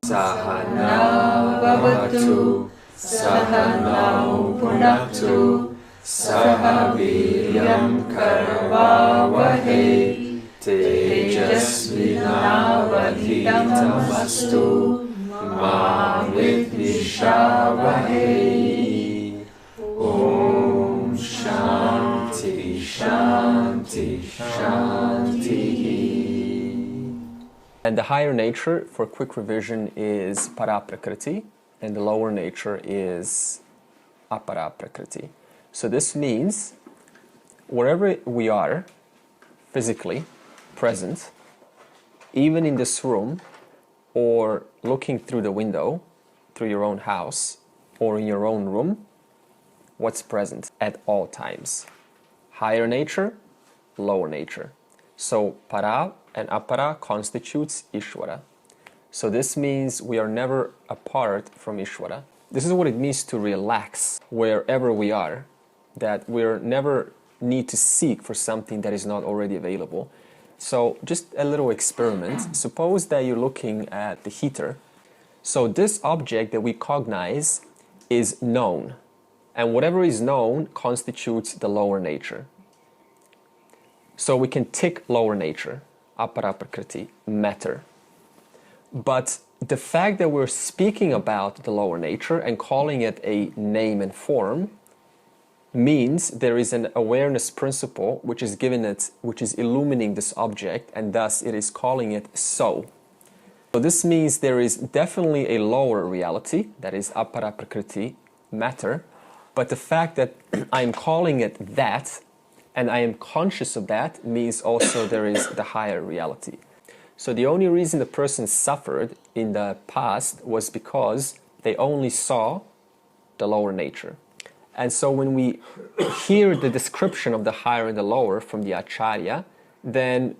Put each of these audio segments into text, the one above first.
Sahana Bhavatu Sahanau Punaktu Sahaviryam Karavavahe Tejasvinavadhitamastu Ma Vidvishavahe. Om Shanti Shanti Shanti. And the higher nature, for quick revision, is Paraprakriti, and the lower nature is Aparaprakriti. So this means wherever we are physically present, even in this room, or looking through the window, through your own house, or in your own room, what's present at all times? Higher nature, lower nature. So para and apara constitutes Ishvara. So this means we are never apart from Ishvara. This is what it means to relax wherever we are, that we're never need to seek for something that is not already available. So just a little experiment. Suppose that you're looking at the heater. So this object that we cognize is known, and whatever is known constitutes the lower nature. So we can tick lower nature, aparaprakriti, matter. But the fact that we're speaking about the lower nature and calling it a name and form means there is an awareness principle which is given it, which is illuminating this object, and thus it is calling it so. So this means there is definitely a lower reality, that is aparaprakriti, matter, but the fact that I'm calling it that and I am conscious of that means also there is the higher reality. So the only reason the person suffered in the past was because they only saw the lower nature. And so when we hear the description of the higher and the lower from the Acharya, then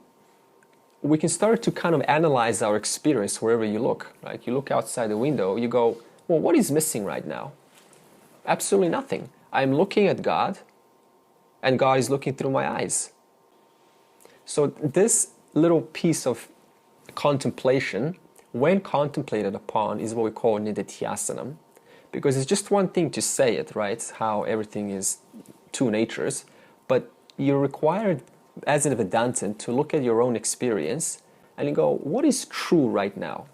we can start to kind of analyze our experience wherever you look. Right? You look outside the window, you go, well, what is missing right now? Absolutely nothing. I'm looking at God, and God is looking through my eyes. So this little piece of contemplation, when contemplated upon, is what we call Nidithiasanam. Because it's just one thing to say it, right? How everything is two natures. But you're required, as a Vedantin, to look at your own experience and you go, what is true right now?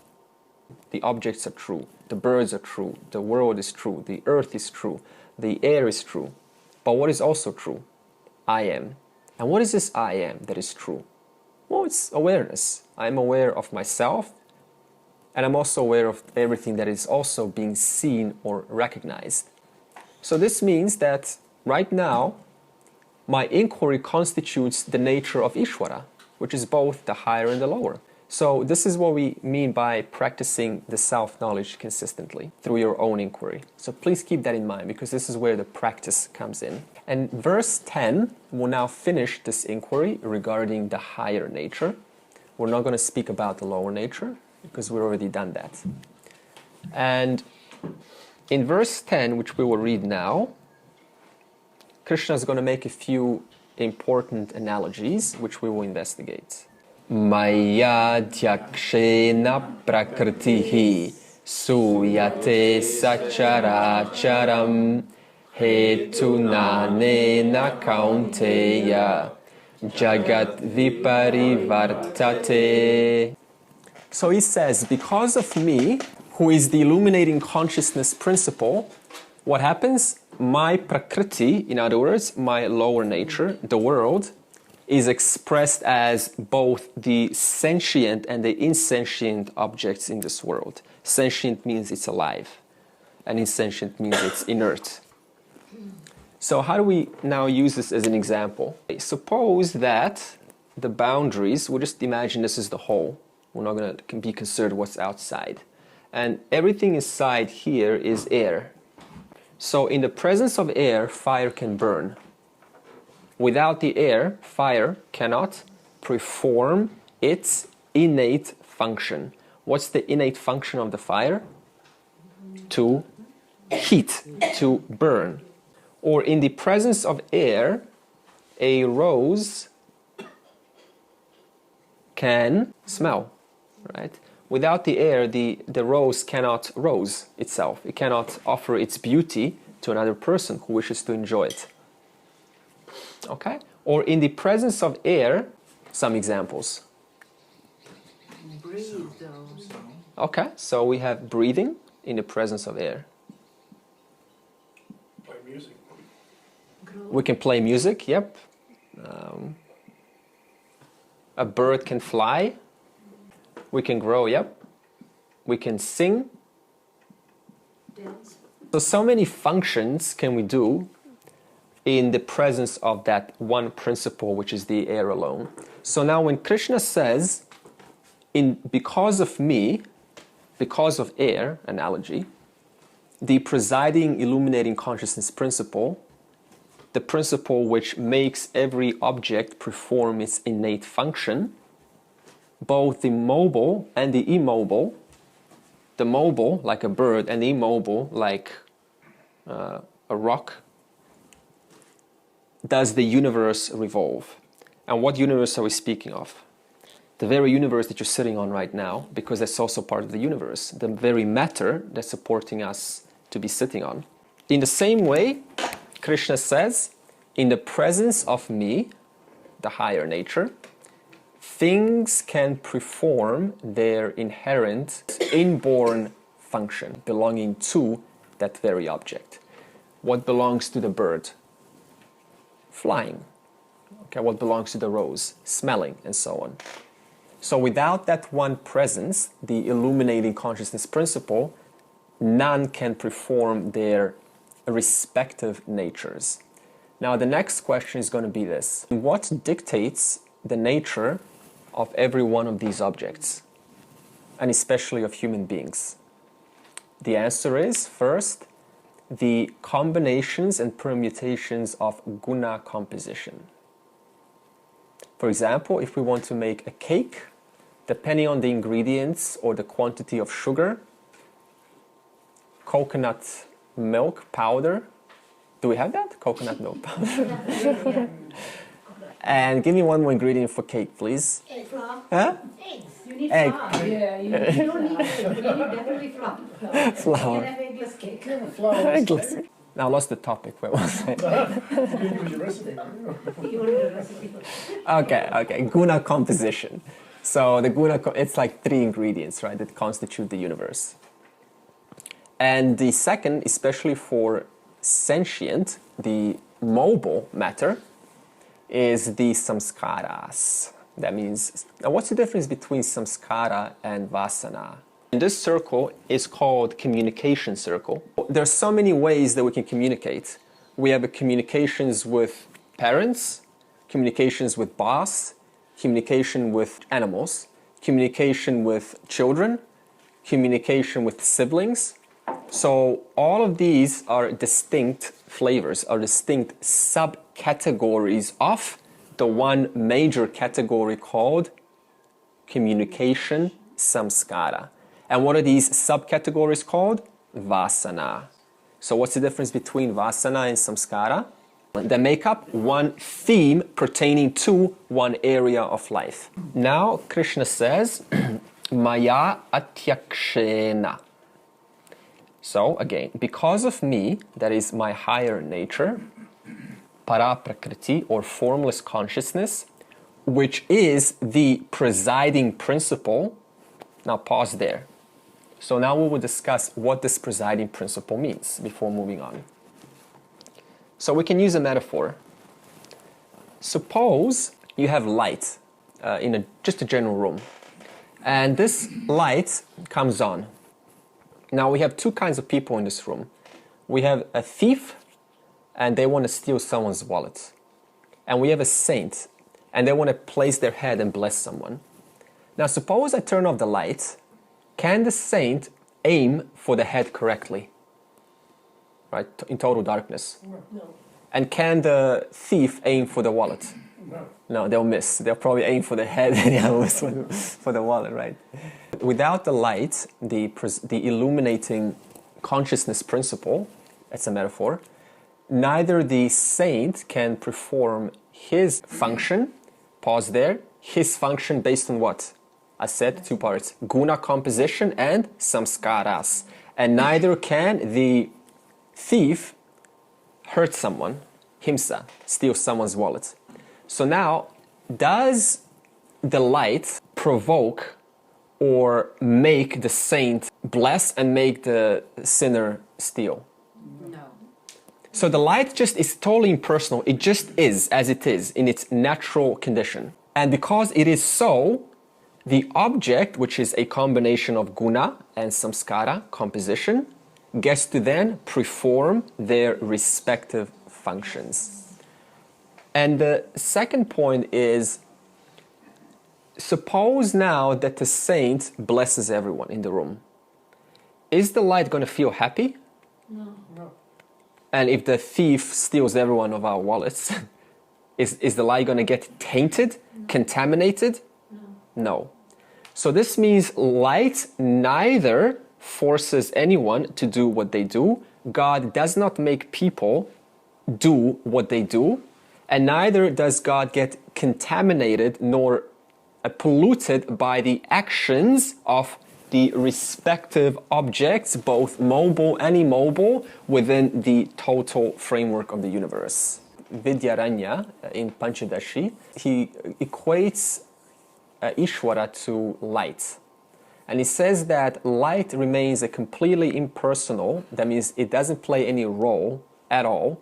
The objects are true. The birds are true. The world is true. The earth is true. The air is true. But what is also true? I am. And what is this I am that is true? Well, it's awareness. I'm aware of myself, and I'm also aware of everything that is also being seen or recognized. So this means that right now, my inquiry constitutes the nature of Ishvara, which is both the higher and the lower. So this is what we mean by practicing the self-knowledge consistently through your own inquiry. So please keep that in mind, because this is where the practice comes in. And verse 10 will now finish this inquiry regarding the higher nature. We're not going to speak about the lower nature, because we've already done that. And in verse 10, which we will read now, Krishna is going to make a few important analogies, which we will investigate. Maya dhyaksena prakritihi suyate sacharacharam hetunanena kaunteya jagat viparivartate. So he says, because of me, who is the illuminating consciousness principle, what happens? My prakriti, in other words, my lower nature, the world, is expressed as both the sentient and the insentient objects in this world. Sentient means it's alive, and insentient means it's inert. So how do we now use this as an example? Suppose that the boundaries, we'll just imagine this is the whole. We're not going to be concerned what's outside. And everything inside here is air. So in the presence of air, fire can burn. Without the air, fire cannot perform its innate function. What's the innate function of the fire? To heat, to burn. Or in the presence of air, a rose can smell, right? Without the air, the rose cannot rose itself. It cannot offer its beauty to another person who wishes to enjoy it. Okay? Or in the presence of air, some examples. Breathe. Okay, so we have breathing in the presence of air. Play music. We can play music, yep. A bird can fly. We can grow, yep. We can sing. Dance. So many functions can we do in the presence of that one principle, which is the air alone. So now when Krishna says, because of me, because of air, analogy, the presiding illuminating consciousness principle, the principle which makes every object perform its innate function, both the mobile and the immobile, the mobile like a bird and the immobile like a rock, does the universe revolve? And what universe are we speaking of? The very universe that you're sitting on right now, because that's also part of the universe, the very matter that's supporting us to be sitting on. In the same way, Krishna says, in the presence of me, the higher nature, things can perform their inherent, inborn function belonging to that very object. What belongs to the bird? Flying. Okay, what belongs to the rose? Smelling, and so on. So without that one presence, the illuminating consciousness principle, none can perform their respective natures. Now the next question is going to be this. What dictates the nature of every one of these objects, and especially of human beings? The answer is, first, the combinations and permutations of Guna Composition. For example, if we want to make a cake, depending on the ingredients or the quantity of sugar, coconut milk powder. Do we have that? Coconut milk powder. And give me one more ingredient for cake, please. Egg. Flour. Huh? Eggs. You need Egg. flour. Yeah, You don't need egg. You need definitely flour. Flour. You can have eggless cake. Eggless. Now I lost the topic. Where was I? You use your recipe. You want the recipe. Okay. Guna Composition. So the it's like 3 ingredients, right, that constitute the universe. And the second, especially for sentient, the mobile matter, is the samskaras. That means, now what's the difference between samskara and vasana? And this circle is called communication circle. There are so many ways that we can communicate. We have communications with parents, communications with boss, communication with animals, communication with children, communication with siblings. So all of these are distinct flavors, are distinct subcategories of the one major category called communication samskara. And what are these subcategories called? Vasana. So what's the difference between vasana and samskara? They make up one theme pertaining to one area of life. Now Krishna says, Maya atyakshena. So again, because of me, that is my higher nature, paraprakriti or formless consciousness, which is the presiding principle. Now pause there. So now we will discuss what this presiding principle means before moving on. So we can use a metaphor. Suppose you have light in just a general room, and this light comes on. Now we have 2 kinds of people in this room. We have a thief, and they want to steal someone's wallet. And we have a saint, and they want to place their head and bless someone. Now suppose I turn off the light. Can the saint aim for the head correctly? Right, in total darkness. No. And can the thief aim for the wallet? No. No, they'll miss. They'll probably aim for the head and they'll miss for the wallet, right? Without the light, the illuminating consciousness principle, that's a metaphor, neither the saint can perform his function, pause there, his function based on what? I said 2 parts. Guna Composition and Samskaras. And neither can the thief hurt someone, himsa, steal someone's wallet. So now, does the light provoke or make the saint bless and make the sinner steal? No. So the light just is totally impersonal. It just is as it is in its natural condition. And because it is so, the object, which is a combination of guna and samskara, composition, gets to then perform their respective functions. And the second point is, suppose now that the saint blesses everyone in the room. Is the light going to feel happy? No. And if the thief steals every one of our wallets, is the light going to get tainted, contaminated? No. So this means light neither forces anyone to do what they do. God does not make people do what they do. And neither does God get contaminated nor polluted by the actions of the respective objects, both mobile and immobile, within the total framework of the universe. Vidyaranya, in Panchadashi, he equates Ishvara to light. And he says that light remains a completely impersonal, that means it doesn't play any role at all.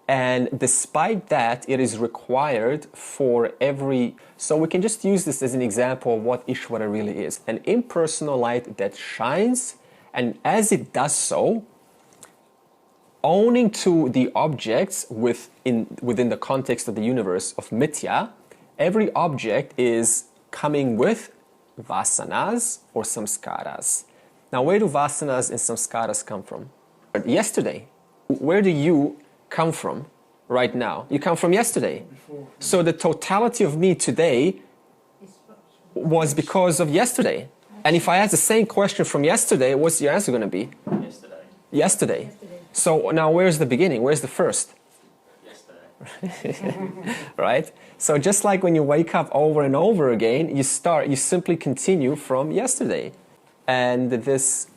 And despite that, it is required for every... So we can just use this as an example of what Ishvara really is. An impersonal light that shines, and as it does so, owning to the objects within the context of the universe of mithya, every object is coming with vasanas or samskaras. Now, where do vasanas and samskaras come from? Yesterday. Where do you come from right now? You come from yesterday. So the totality of me today was because of yesterday. And if I ask the same question from yesterday, what's your answer going to be? Yesterday. So now where's the beginning? Where's the first? Yesterday. Right? So just like when you wake up over and over again, you simply continue from yesterday. And this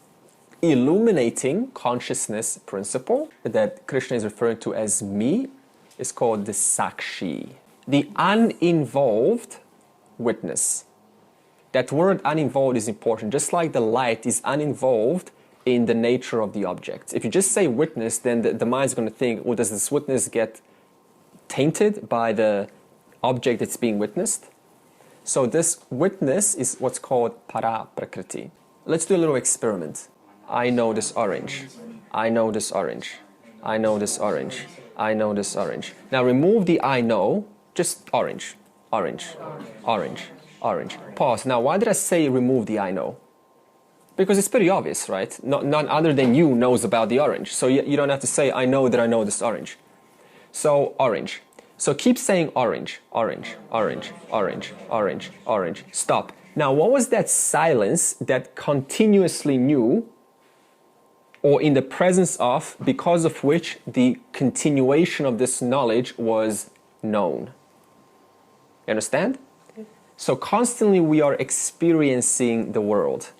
illuminating consciousness principle that Krishna is referring to as me is called the sakshi, the uninvolved witness. That word uninvolved is important, just like the light is uninvolved in the nature of the object. If you just say witness, then the mind's going to think, well, does this witness get tainted by the object that's being witnessed? So this witness is what's called para prakriti. Let's do a little experiment. I know this orange. I know this orange. I know this orange. I know this orange. Now remove the I know, just orange, orange, orange, orange. Pause. Now why did I say remove the I know? Because it's pretty obvious, right? None other than you knows about the orange. So you don't have to say I know that I know this orange. So orange. So keep saying orange, orange, orange, orange, orange, orange. Stop. Now what was that silence that continuously knew, or in the presence of, because of which the continuation of this knowledge was known? You understand? So constantly we are experiencing the world.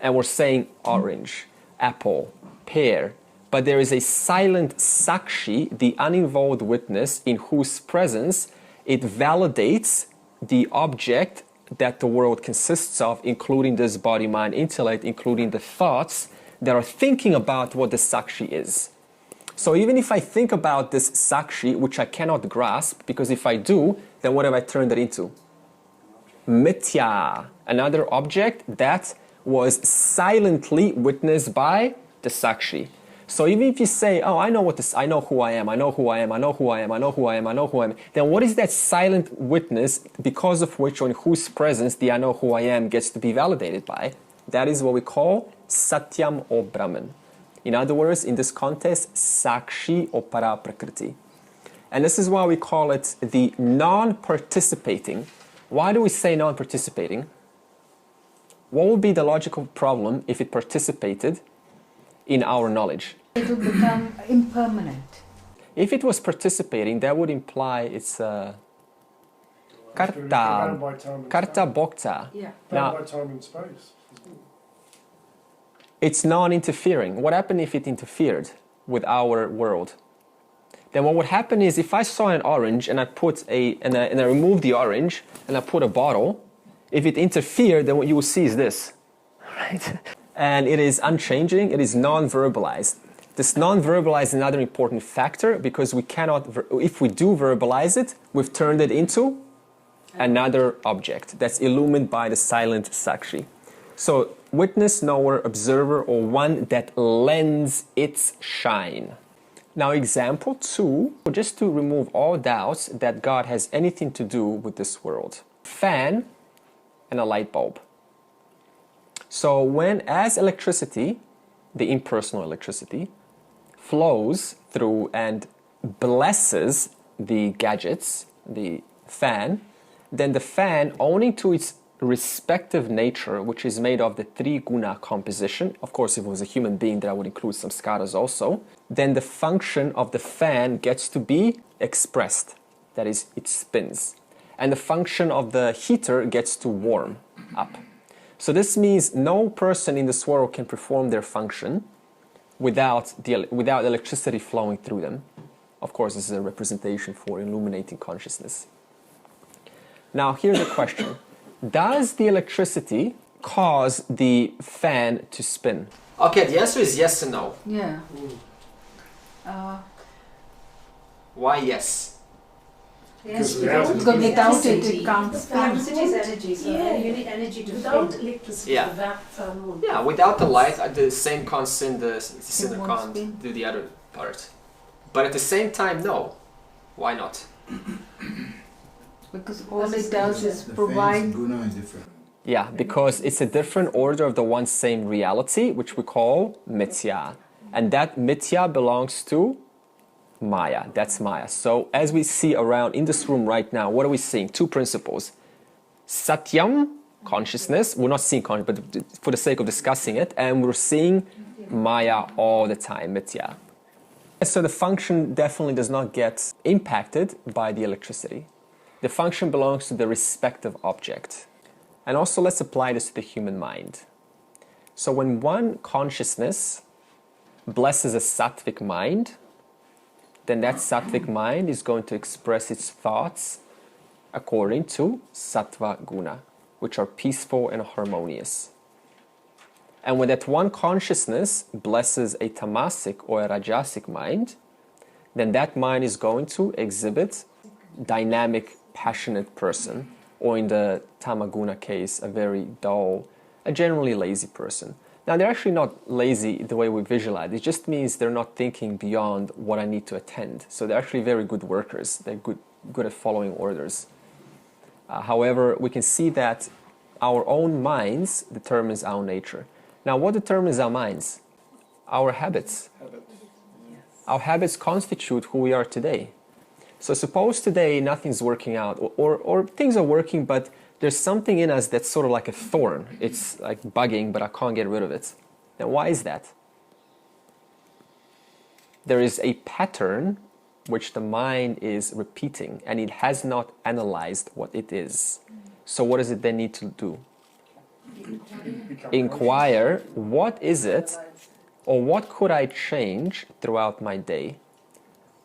And we're saying orange, apple, pear. But there is a silent sakshi, the uninvolved witness, in whose presence it validates the object that the world consists of, including this body, mind, intellect, including the thoughts that are thinking about what the sakshi is. So even if I think about this sakshi, which I cannot grasp, because if I do, then what have I turned it into? Mithya, another object that was silently witnessed by the sakshi. So even if you say, oh, I know who I am, I know who I am, I know who I am, I know who I am, I know who I am, then what is that silent witness because of which or in whose presence the I know who I am gets to be validated by? That is what we call Satyam or Brahman. In other words, in this context, Sakshi or Para Prakriti. And this is why we call it the non-participating. Why do we say non-participating? What would be the logical problem if it participated in our knowledge? It will become impermanent. If it was participating, that would imply it's Bound karta, by time and karta space. bhokta. Yeah. Now, Bound by time and space. it's non-interfering. What happened if it interfered with our world? Then what would happen is if I saw an orange and I removed the orange and I put a bottle, if it interfered, then what you will see is this, right? And it is unchanging, it is non-verbalized. This non-verbalized is another important factor because we cannot, if we do verbalize it, we've turned it into another object that's illumined by the silent Sakshi. So witness, knower, observer, or one that lends its shine. Now example 2, just to remove all doubts that God has anything to do with this world. Fan and a light bulb. So as electricity, the impersonal electricity, flows through and blesses the gadgets, the fan, then the fan, owing to its respective nature, which is made of the 3 Guna Composition, of course if it was a human being that I would include Samskaras also, then the function of the fan gets to be expressed, that is, it spins. And the function of the heater gets to warm up. So this means no person in this world can perform their function without electricity flowing through them. Of course, this is a representation for illuminating consciousness. Now, here's a question. Does the electricity cause the fan to spin? Okay, the answer is yes and no. Yeah. Why yes? Yes, Because Because without it, it can't electricity spin. is energy, so Yeah. you need energy to Without spin. electricity, Yeah. that fan won't. Yeah, without the light, the same can't spin, the sinner won't can't spin. do the other part. But at the same time, no. Why not? Because all it does is provide. Guna is different. Yeah, because it's a different order of the one same reality, which we call mithya. And that mithya belongs to Maya. That's Maya. So as we see around in this room right now, what are we seeing? 2 principles. Satyam, consciousness. We're not seeing consciousness, but for the sake of discussing it. And we're seeing Maya all the time, mithya. So the function definitely does not get impacted by the electricity. The function belongs to the respective object. And also let's apply this to the human mind. So when one consciousness blesses a sattvic mind, then that sattvic mind is going to express its thoughts according to sattva guna, which are peaceful and harmonious. And when that one consciousness blesses a tamasic or a rajasic mind, then that mind is going to exhibit dynamic, passionate person, or in the tamaguna case, a very dull, a generally lazy person. Now, they're actually not lazy the way we visualize. It just means they're not thinking beyond what I need to attend. So they're actually very good workers. They're good at following orders. However, we can see that our own minds determines our nature. Now, what determines our minds? Our habits. Our habits constitute who we are today. So suppose today nothing's working out, or things are working, but there's something in us that's sort of like a thorn. It's like bugging, but I can't get rid of it. Now, why is that? There is a pattern which the mind is repeating, and it has not analyzed what it is. So what does it then need to do? Inquire, what is it, or what could I change throughout my day?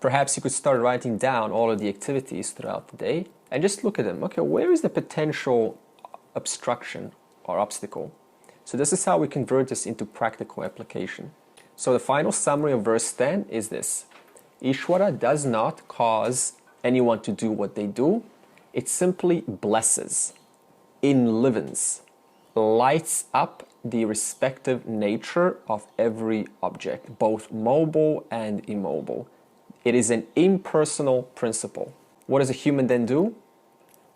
Perhaps you could start writing down all of the activities throughout the day and just look at them. Okay, where is the potential obstruction or obstacle? So this is how we convert this into practical application. So the final summary of verse 10 is this. Ishvara does not cause anyone to do what they do. It simply blesses, enlivens, lights up the respective nature of every object, both mobile and immobile. It is an impersonal principle. What does a human then do?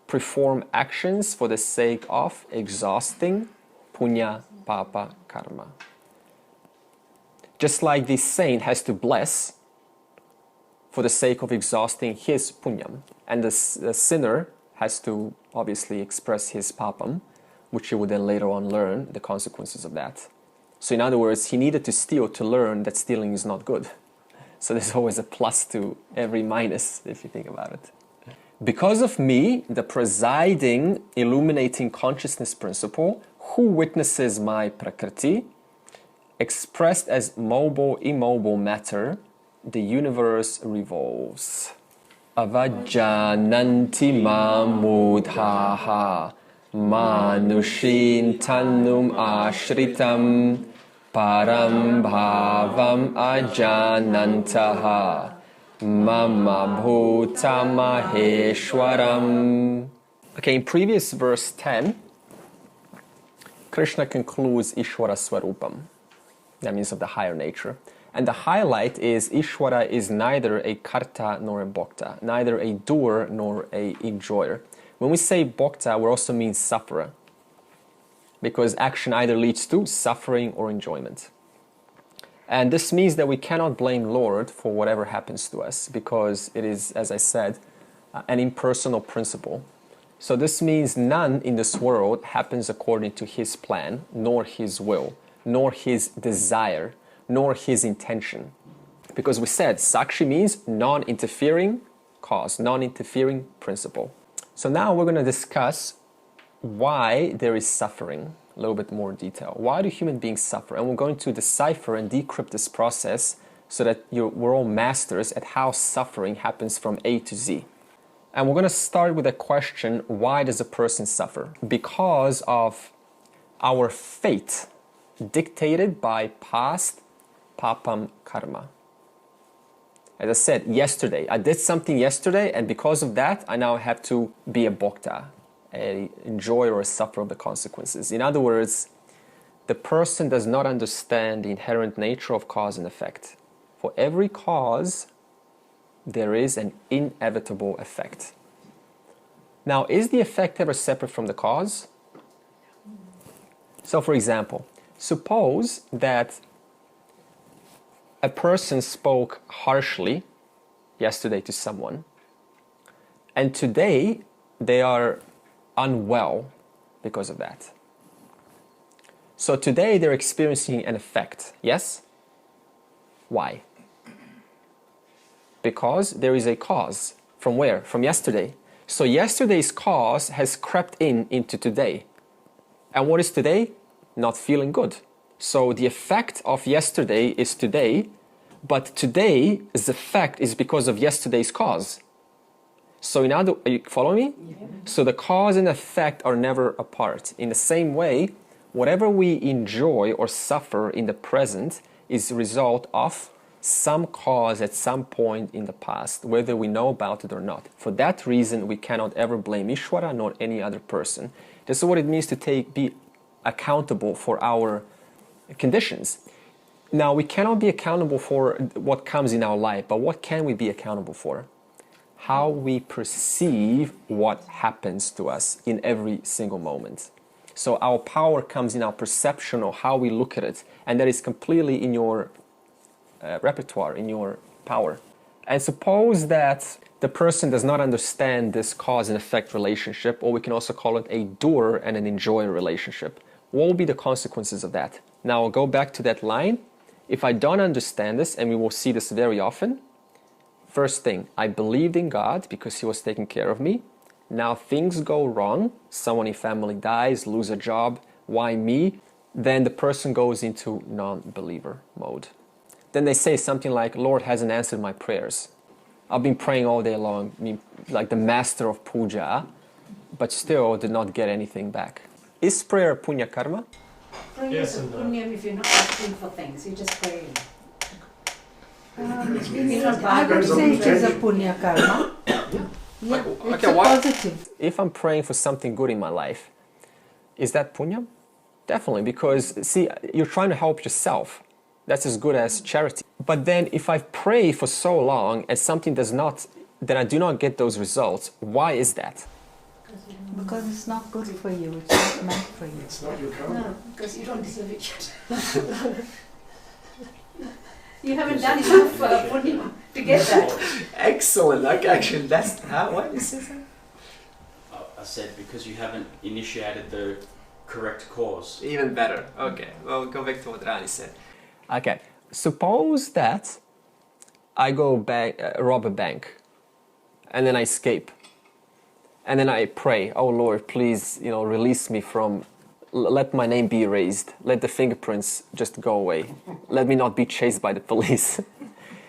Perform actions for the sake of exhausting punya, papa, karma. Just like the saint has to bless for the sake of exhausting his punyam, and the sinner has to obviously express his papam, which he would then later on learn the consequences of that. So in other words, he needed to steal to learn that stealing is not good. So there's always a plus to every minus, if you think about it. Because of me, the presiding, illuminating consciousness principle, who witnesses my prakriti, expressed as mobile, immobile matter, the universe revolves. Avajananti mamudhaha manushin tannum ashritam param bhavam ajanantaha mama bhutamaheshwaram. Okay, in previous verse 10, Krishna concludes Ishvara Swarupam. That means of the higher nature. And the highlight is Ishvara is neither a karta nor a bhokta, neither a doer nor a enjoyer. When we say bhokta, we also mean sufferer, because action either leads to suffering or enjoyment. And this means that we cannot blame Lord for whatever happens to us, because it is, as I said, an impersonal principle. So this means none in this world happens according to His plan, nor His will, nor His desire, nor His intention. Because we said Sakshi means non-interfering cause, non-interfering principle. So now we're going to discuss why there is suffering, a little bit more detail. Why do human beings suffer? And we're going to decipher and decrypt this process so that we're all masters at how suffering happens from A to Z. And we're going to start with a question, why does a person suffer? Because of our fate dictated by past papam karma. As I said yesterday, I did something yesterday, and because of that, I now have to be a bhokta, a enjoyer or a sufferer of the consequences. In other words, the person does not understand the inherent nature of cause and effect. For every cause, there is an inevitable effect. Now, is the effect ever separate from the cause? So, for example, suppose that a person spoke harshly yesterday to someone, and today they are unwell because of that. So today they're experiencing an effect, yes? Why? Because there is a cause. From where? From yesterday. So yesterday's cause has crept into today. And what is today? Not feeling good. So the effect of yesterday is today, but today's effect is because of yesterday's cause. So are you following me? Yeah. So the cause and effect are never apart. In the same way, whatever we enjoy or suffer in the present is a result of some cause at some point in the past, whether we know about it or not. For that reason, we cannot ever blame Ishvara nor any other person. This is what it means to be accountable for our conditions. Now, we cannot be accountable for what comes in our life, but what can we be accountable for? How we perceive what happens to us in every single moment. So our power comes in our perception of how we look at it, and that is completely in your repertoire, in your power. And suppose that the person does not understand this cause and effect relationship, or we can also call it a doer and an enjoyer relationship. What will be the consequences of that? Now I'll go back to that line. If I don't understand this, and we will see this very often, first thing, I believed in God because He was taking care of me. Now things go wrong. Someone in family dies, lose a job. Why me? Then the person goes into non-believer mode. Then they say something like, Lord hasn't answered my prayers. I've been praying all day long, like the master of Puja, but still did not get anything back. Is prayer punya karma? Praying is a punyam if you're not asking for things, you're just praying. I would say it is a punya karma. Yeah, it's a positive. If I'm praying for something good in my life, is that punya? Definitely, because see, you're trying to help yourself. That's as good as charity. But then if I pray for so long and something then I do not get those results, why is that? Because it's not good for you, it's not meant for you. It's not your karma. No, because you don't deserve it yet. You haven't done enough punya to get that. Excellent. Okay, actually, that's what you said. I said because you haven't initiated the correct cause. Even better. Okay, well, go back to what Rani said. Okay, suppose that I go rob a bank and then I escape. And then I pray, oh Lord, please, release me from, let my name be erased. Let the fingerprints just go away. Let me not be chased by the police.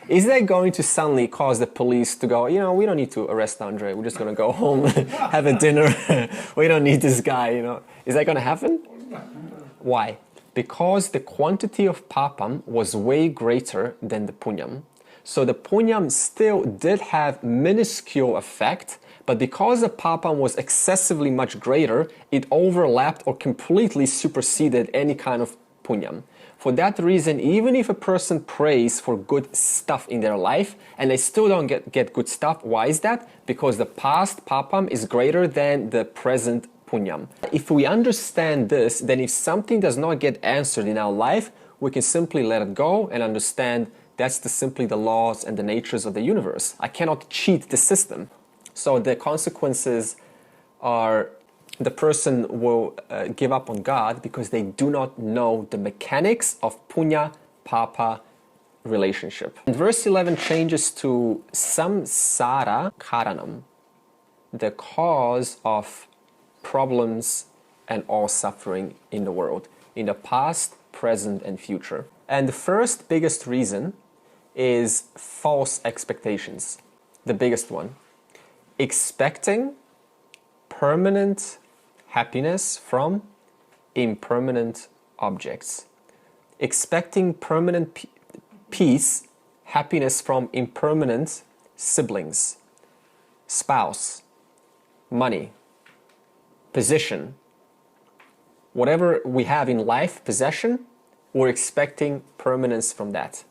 Is that going to suddenly cause the police to go, we don't need to arrest Andre. We're just going to go home, have a dinner. We don't need this guy, Is that going to happen? Why? Because the quantity of papam was way greater than the punyam. So the punyam still did have minuscule effect, but because the papam was excessively much greater, it overlapped or completely superseded any kind of punyam. For that reason, even if a person prays for good stuff in their life and they still don't get good stuff, why is that? Because the past papam is greater than the present punyam. If we understand this, then if something does not get answered in our life, we can simply let it go and understand that's simply the laws and the natures of the universe. I cannot cheat the system. So the consequences are the person will give up on God because they do not know the mechanics of punya papa relationship. And verse 11 changes to samsara karanam, the cause of problems and all suffering in the world, in the past, present, and future. And the first biggest reason is false expectations. The biggest one. Expecting permanent happiness from impermanent objects. Expecting permanent peace, happiness from impermanent siblings, spouse, money, position. Whatever we have in life, possession, we're expecting permanence from that.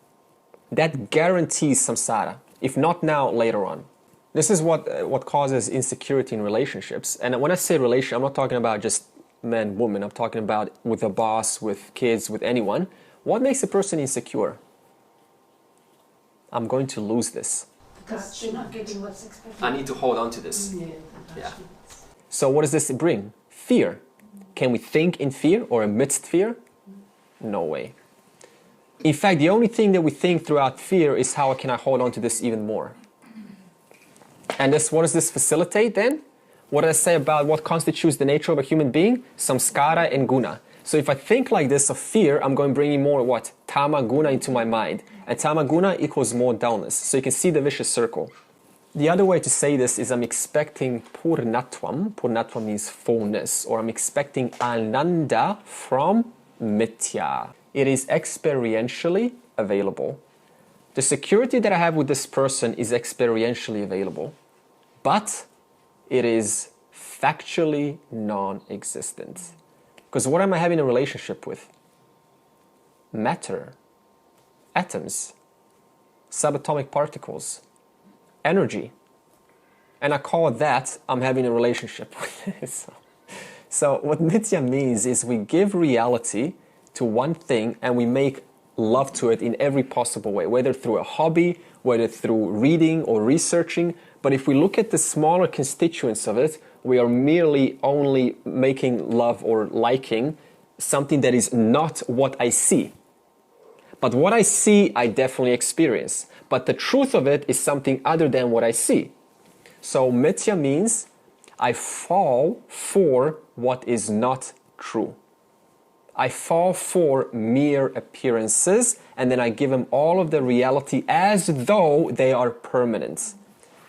That guarantees samsara, if not now, later on. This is what causes insecurity in relationships. And when I say relation, I'm not talking about just man, woman. I'm talking about with a boss, with kids, with anyone. What makes a person insecure? I'm going to lose this. Because they're not getting what's expected. I need to hold on to this. Yeah. So what does this bring? Fear. Can we think in fear or amidst fear? No way. In fact, the only thing that we think throughout fear is how can I hold on to this even more? And what does this facilitate then? What did I say about what constitutes the nature of a human being? Samskara and guna. So if I think like this of fear, I'm going to bring in more what? Tama guna into my mind. And tama guna equals more dullness. So you can see the vicious circle. The other way to say this is I'm expecting purnatvam. Purnatvam means fullness. Or I'm expecting ananda from mithya. It is experientially available. The security that I have with this person is experientially available. But it is factually non-existent. Because what am I having a relationship with? Matter, atoms, subatomic particles, energy. And I call that I'm having a relationship with it. So what mithya means is we give reality to one thing and we make love to it in every possible way, whether through a hobby, whether through reading or researching. But if we look at the smaller constituents of it, we are merely only making love or liking something that is not what I see. But what I see, I definitely experience. But the truth of it is something other than what I see. So mithya means I fall for what is not true. I fall for mere appearances and then I give them all of the reality as though they are permanent.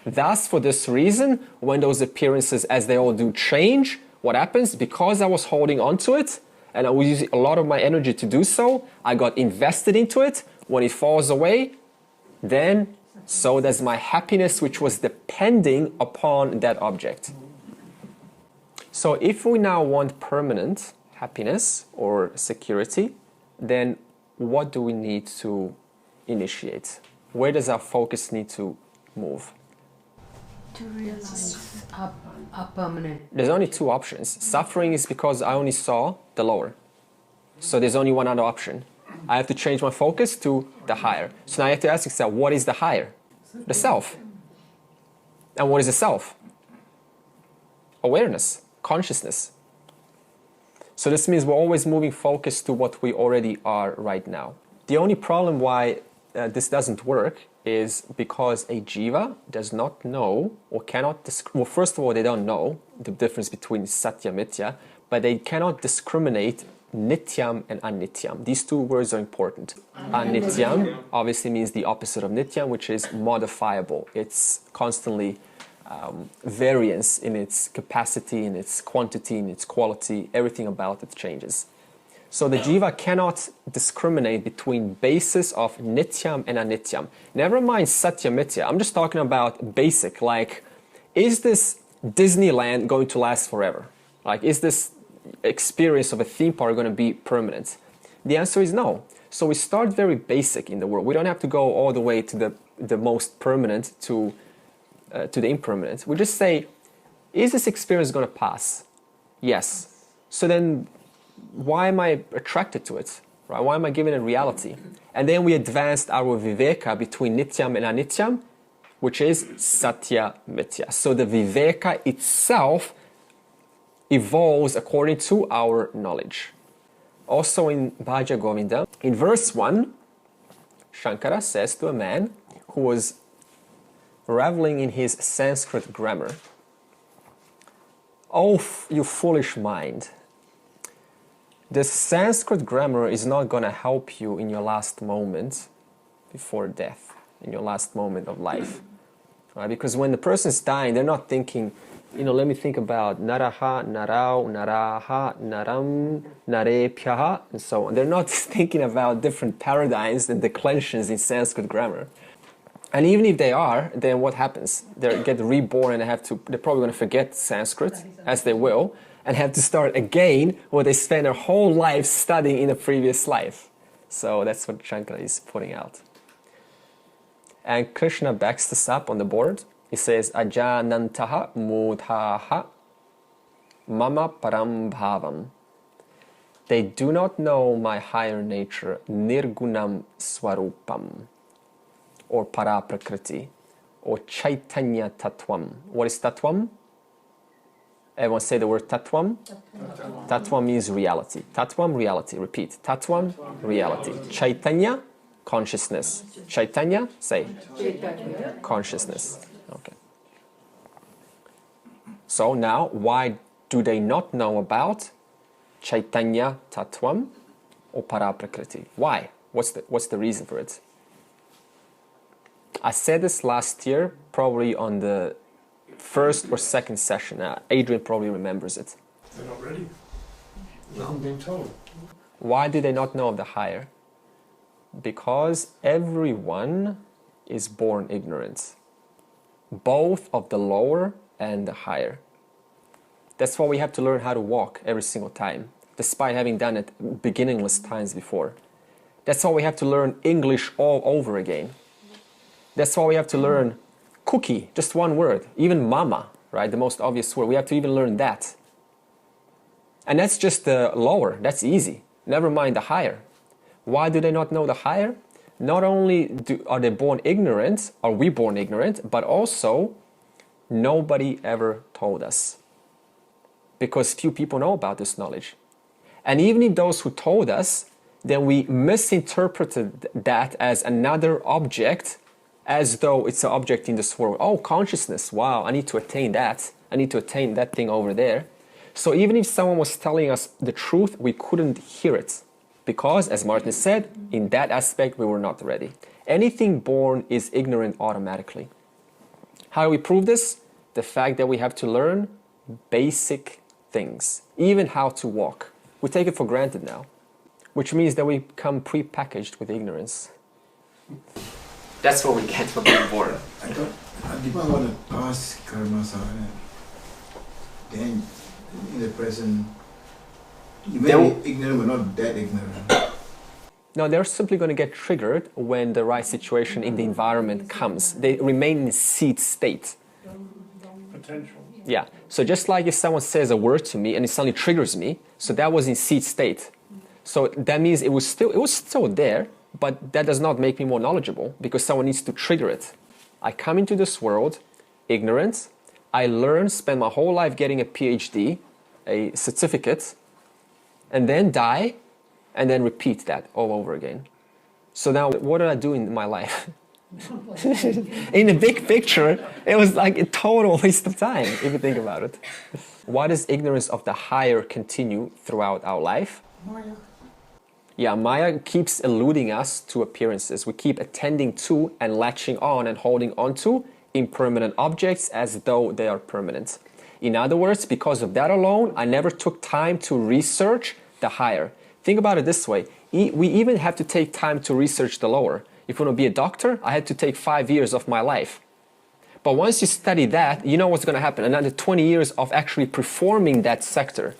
Thus, for this reason, when those appearances, as they all do, change, what happens? Because I was holding on to it and I was using a lot of my energy to do so, I got invested into it. When it falls away, then so does my happiness, which was depending upon that object. So if we now want permanent happiness or security, then what do we need to initiate? Where does our focus need to move? To realize our permanent. There's only two options. Suffering is because I only saw the lower. So there's only one other option. I have to change my focus to the higher. So now I have to ask yourself, what is the higher? The self. And what is the self? Awareness, consciousness. So this means we're always moving focus to what we already are right now. The only problem why this doesn't work is because a jiva does not know or cannot well, first of all, they don't know the difference between satya mithya, but they cannot discriminate nityam and anityam. These two words are important. Anityam obviously means the opposite of nityam, which is modifiable. It's constantly variance in its capacity, in its quantity, in its quality. Everything about it changes. So the jiva cannot discriminate between basis of nityam and anityam. Never mind satya mithya. I'm just talking about basic, like, is this Disneyland going to last forever? Like, is this experience of a theme park going to be permanent? The answer is no. So we start very basic in the world. We don't have to go all the way to the most permanent to the impermanent. We just say, is this experience going to pass? Yes. So then why am I attracted to it? Right? Why am I giving it reality? And then we advanced our viveka between nityam and anityam, which is satya mithya. So the viveka itself evolves according to our knowledge. Also in Bhaja Govinda, in verse 1, Shankara says to a man who was reveling in his Sanskrit grammar, "Oh, you foolish mind, the Sanskrit grammar is not going to help you in your last moment before death, in your last moment of life." Right? Because when the person's dying, they're not thinking, let me think about naraha, narau, naraha, naram, narepyaha, and so on. They're not thinking about different paradigms and declensions in Sanskrit grammar. And even if they are, then what happens? They get reborn and they're probably going to forget Sanskrit, as they will, and have to start again where they spend their whole life studying in a previous life. So that's what Shankara is putting out. And Krishna backs this up on the board. He says, Ajanantaha mudhaha mama param bhavam. They do not know my higher nature, nirgunam swarupam, or paraprakriti, or chaitanya tattvam. What is tattvam? Everyone say the word tattvam? Tattvam means reality. Tattvam, reality. Repeat. Tattvam, reality. Chaitanya, consciousness. Chaitanya, say. Consciousness. Okay. So now, why do they not know about Chaitanya Tattvam or Paraprakriti? Why? What's the reason for it? I said this last year, probably on the first or second session. Adrian probably remembers it. They're not ready. They haven't been told. Why do they not know of the higher? Because everyone is born ignorant, both of the lower and the higher. That's why we have to learn how to walk every single time, despite having done it beginningless times before. That's why we have to learn English all over again. That's why we have to learn cookie, just one word, even mama, right? The most obvious word. We have to even learn that. And that's just the lower, that's easy. Never mind the higher. Why do they not know the higher? Not only are they born ignorant, are we born ignorant, but also nobody ever told us. Because few people know about this knowledge. And even if those who told us, then we misinterpreted that as another object, as though it's an object in this world. Oh, consciousness, wow, I need to attain that. I need to attain that thing over there. So even if someone was telling us the truth, we couldn't hear it. Because, as Martin said, in that aspect, we were not ready. Anything born is ignorant automatically. How do we prove this? The fact that we have to learn basic things, even how to walk. We take it for granted now, which means that we come pre-packaged with ignorance. That's what we get from being born. I didn't want to pass karma sadhana. Then, in the present, you may be ignorant, but not that ignorant. No, they're simply going to get triggered when the right situation in the environment comes. They remain in seed state. Potential. Yeah. So just like if someone says a word to me and it suddenly triggers me, so that was in seed state. So that means it was still there, but that does not make me more knowledgeable because someone needs to trigger it. I come into this world ignorant. I learn, spend my whole life getting a PhD, a certificate, and then die, and then repeat that all over again. So now, what did I do in my life? In the big picture, it was like a total waste of time, if you think about it. Why does ignorance of the higher continue throughout our life? Maya. Yeah, Maya keeps eluding us to appearances. We keep attending to and latching on and holding on to impermanent objects as though they are permanent. In other words, because of that alone, I never took time to research the higher. Think about it this way. We even have to take time to research the lower. If you want to be a doctor, I had to take 5 years of my life. But once you study that, you know what's going to happen. Another 20 years of actually performing that sector.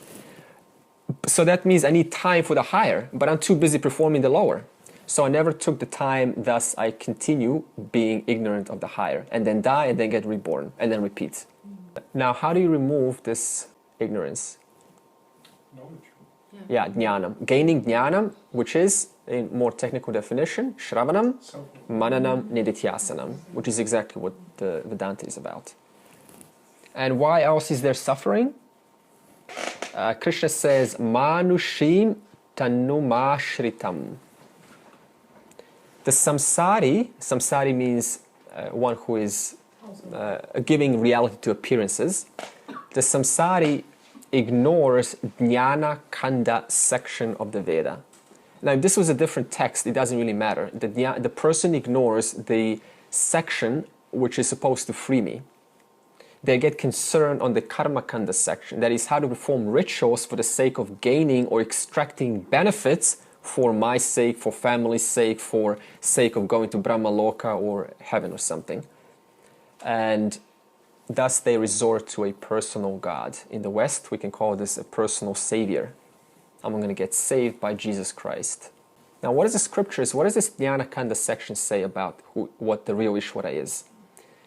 So that means I need time for the higher, but I'm too busy performing the lower. So I never took the time, thus I continue being ignorant of the higher, and then die, and then get reborn, and then repeat. Now, how do you remove this ignorance? Knowledge. Yeah, jnana. Gaining jnana, which is, in more technical definition, shravanam, mananam, nidithiasanam, which is exactly what the Vedanta is about. And why else is there suffering? Krishna says, manushim tanumashritam. The samsari means one who is giving reality to appearances. The samsari ignores Jnana Kanda section of the Veda. Now, if this was a different text, it doesn't really matter. The person ignores the section which is supposed to free me. They get concerned on the Karma Kanda section, that is how to perform rituals for the sake of gaining or extracting benefits for my sake, for family's sake, for sake of going to Brahma Loka or heaven or something. And thus they resort to a personal God. In the West, we can call this a personal savior. I'm going to get saved by Jesus Christ. Now, what does the scriptures, what does this Jnana Kanda section say about what the real Ishvara is?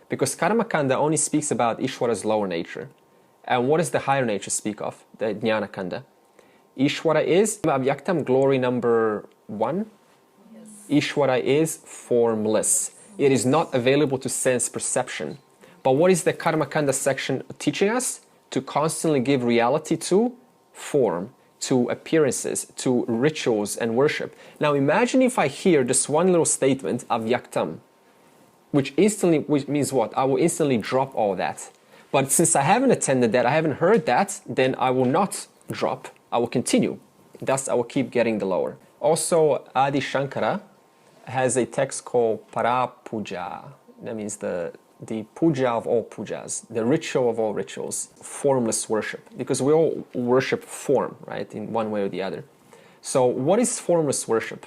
Because Karma Kanda only speaks about Ishvara's lower nature. And what does the higher nature speak of, the Jnana Kanda? Ishvara is Avyaktam, glory number 1. Yes. Ishvara is formless. It is not available to sense perception. But what is the Karma Kanda section teaching us? To constantly give reality to form, to appearances, to rituals and worship. Now imagine if I hear this one little statement, Avyaktam, which means what? I will instantly drop all that. But since I haven't attended that, I haven't heard that, then I will not drop. I will continue. Thus, I will keep getting the lower. Also, Adi Shankara has a text called Para Puja. That means the puja of all pujas, the ritual of all rituals, formless worship. Because we all worship form, right, in one way or the other. So what is formless worship?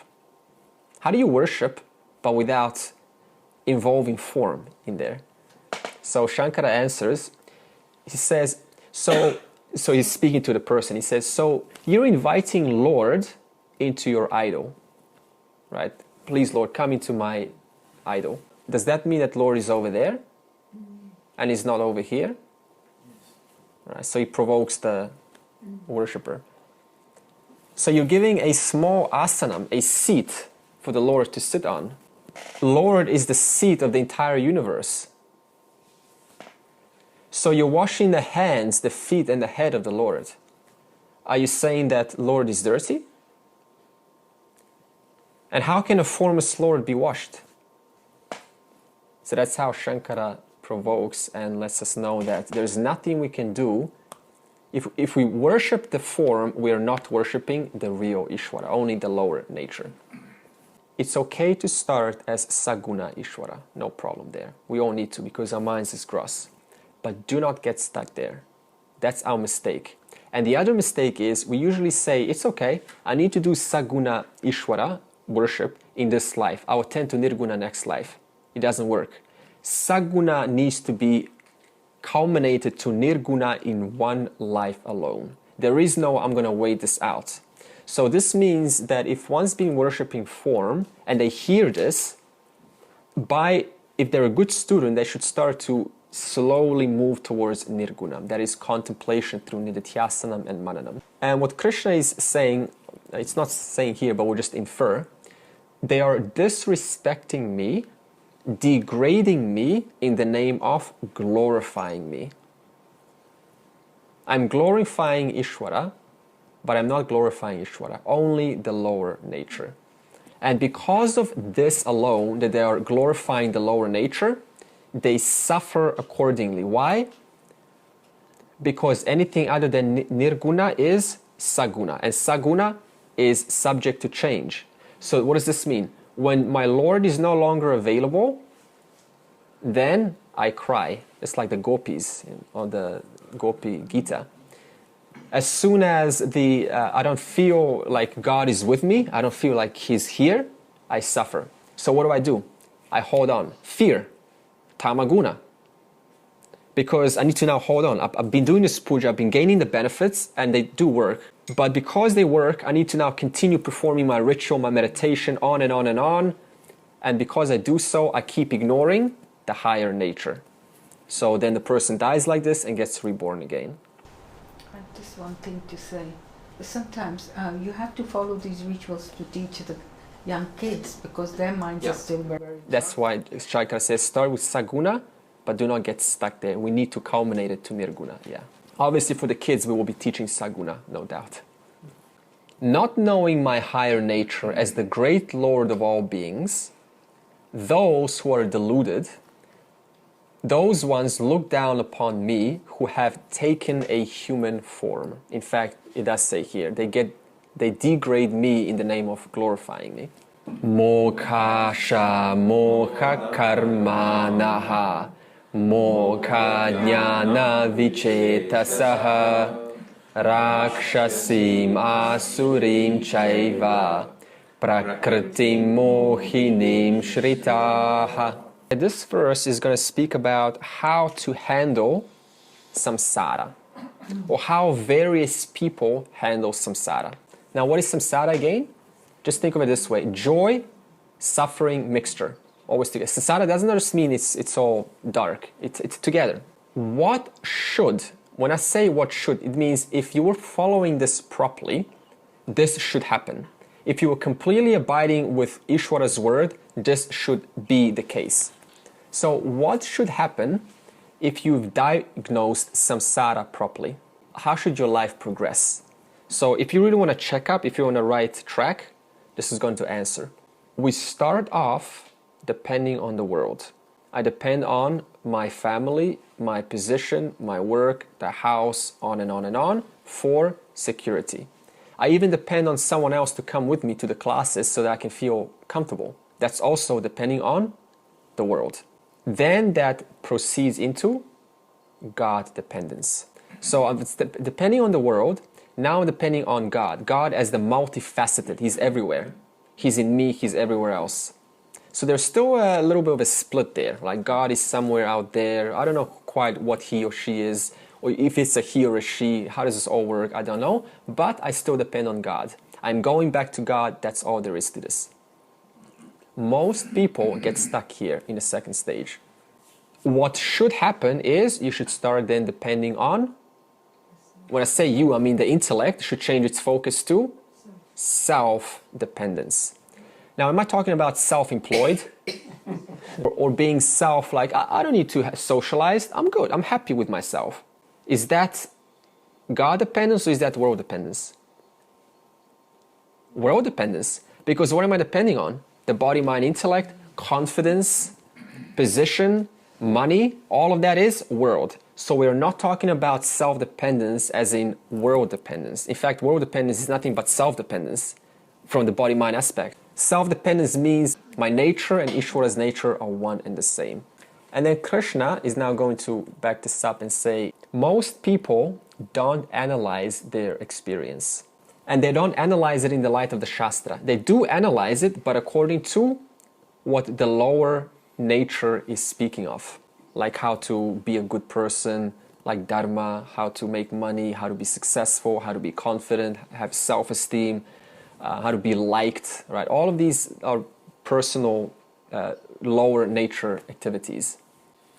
How do you worship, but without involving form in there? So Shankara answers, he says, so he's speaking to the person. He says, so you're inviting Lord into your idol, right? Please, Lord, come into my idol. Does that mean that Lord is over there and is not over here? Right, so he provokes the worshipper. So you're giving a small asanam, a seat for the Lord to sit on. Lord is the seat of the entire universe. So you're washing the hands, the feet, and the head of the Lord. Are you saying that Lord is dirty? And how can a formless Lord be washed? So that's how Shankara provokes and lets us know that there's nothing we can do. If we worship the form, we are not worshipping the real Ishvara, only the lower nature. It's okay to start as Saguna Ishvara, no problem there. We all need to because our minds is gross. But do not get stuck there. That's our mistake. And the other mistake is we usually say, it's okay, I need to do Saguna Ishvara worship in this life. I will tend to Nirguna next life. It doesn't work. Saguna needs to be culminated to Nirguna in one life alone. There is no, I'm going to wait this out. So this means that if one's been worshipping form and they hear this, if they're a good student, they should start to slowly move towards Nirguna. That is contemplation through Nidithiasanam and Mananam. And what Krishna is saying, it's not saying here, but we'll just infer, they are disrespecting me, degrading me in the name of glorifying me. I'm glorifying Ishvara, but I'm not glorifying Ishvara, only the lower nature. And because of this alone, that they are glorifying the lower nature, they suffer accordingly. Why? Because anything other than nirguna is saguna, and saguna is subject to change. So what does this mean? When my Lord is no longer available, then I cry. It's like the gopis on the Gopi Gita. As soon as I don't feel like God is with me, I don't feel like He's here, I suffer. So what do? I hold on. Fear, tamaguna. Because I need to now hold on. I've been doing this puja, I've been gaining the benefits, and they do work. But because they work, I need to now continue performing my ritual, my meditation, on and on and on. And because I do so, I keep ignoring the higher nature. So then the person dies like this and gets reborn again. Just one thing to say. Sometimes you have to follow these rituals to teach the young kids because their minds are still very That's why Shankara says start with saguna, but do not get stuck there. We need to culminate it to nirguna. Yeah. Obviously for the kids we will be teaching saguna, no doubt. Not knowing my higher nature as the great Lord of all beings, those who are deluded, those ones look down upon me who have taken a human form. In fact, it does say here, they degrade me in the name of glorifying me. Mokha mokha karmanaha mokha jnana vichetasaha rakshasim asurim chaiva prakritim mohinim shritaha. This verse is going to speak about how to handle samsara, or how various people handle samsara. Now, what is samsara again? Just think of it this way: joy, suffering, mixture, always together. Samsara doesn't just mean it's all dark. It's together. What should? When I say what should, it means if you were following this properly, this should happen. If you were completely abiding with Ishwara's word, this should be the case. So what should happen if you've diagnosed samsara properly? How should your life progress? So if you really want to check up, if you're on the right track, this is going to answer. We start off depending on the world. I depend on my family, my position, my work, the house, on and on and on, for security. I even depend on someone else to come with me to the classes so that I can feel comfortable. That's also depending on the world. Then that proceeds into God dependence. So depending on the world, now depending on God. God as the multifaceted, He's everywhere. He's in me, He's everywhere else. So there's still a little bit of a split there. Like God is somewhere out there. I don't know quite what he or she is, or if it's a he or a she. How does this all work? I don't know. But I still depend on God. I'm going back to God. That's all there is to this. Most people get stuck here in the second stage. What should happen is you should start then depending on, when I say you, I mean the intellect should change its focus to self-dependence. Now, am I talking about self-employed or being like, I don't need to socialize, I'm good, I'm happy with myself. Is that God dependence or is that world dependence? World dependence. Because what am I depending on? The body, mind, intellect, confidence, position, money, all of that is world. So we're not talking about self-dependence as in world dependence. In fact, world dependence is nothing but self-dependence from the body-mind aspect. Self-dependence means my nature and Ishwara's nature are one and the same. And then Krishna is now going to back this up and say, most people don't analyze their experience. And they don't analyze it in the light of the Shastra. They do analyze it, but according to what the lower nature is speaking of. Like how to be a good person, like dharma, how to make money, how to be successful, how to be confident, have self-esteem, how to be liked, right? All of these are personal, lower nature activities.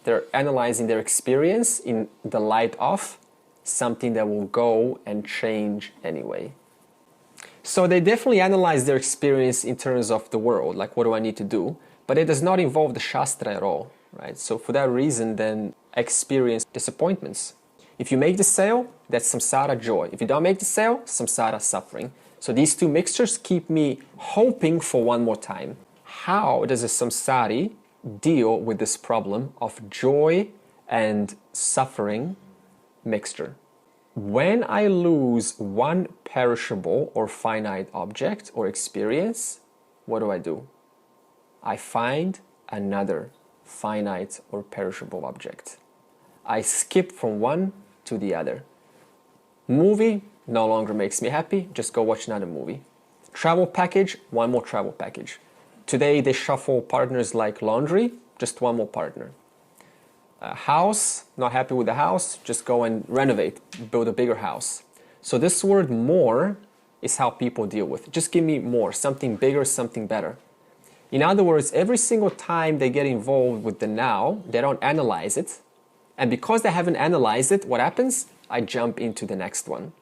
They're analyzing their experience in the light of something that will go and change anyway. So they definitely analyze their experience in terms of the world, like what do I need to do? But it does not involve the Shastra at all, right? So for that reason, then experience disappointments. If you make the sale, that's samsara joy. If you don't make the sale, samsara suffering. So these two mixtures keep me hoping for one more time. How does a samsari deal with this problem of joy and suffering mixture? When I lose one perishable or finite object or experience, what do? I find another finite or perishable object. I skip from one to the other. Movie no longer makes me happy, just go watch another movie. Travel package, one more travel package. Today they shuffle partners like laundry, just one more partner. A house, not happy with the house, just go and renovate, build a bigger house. So this word more is how people deal with it. Just give me more, something bigger, something better. In other words, every single time they get involved with the now, they don't analyze it. And because they haven't analyzed it, what happens? I jump into the next one.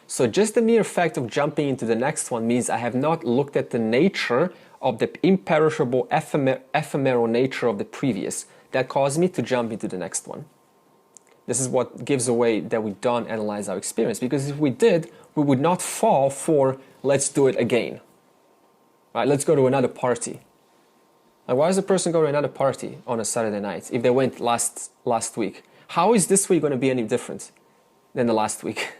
So just the mere fact of jumping into the next one means I have not looked at the nature of the imperishable, ephemeral nature of the previous. That caused me to jump into the next one. This is what gives away that we don't analyze our experience. Because if we did, we would not fall for, let's do it again. Right, let's go to another party. Like, why does a person go to another party on a Saturday night if they went last week? How is this week going to be any different than the last week?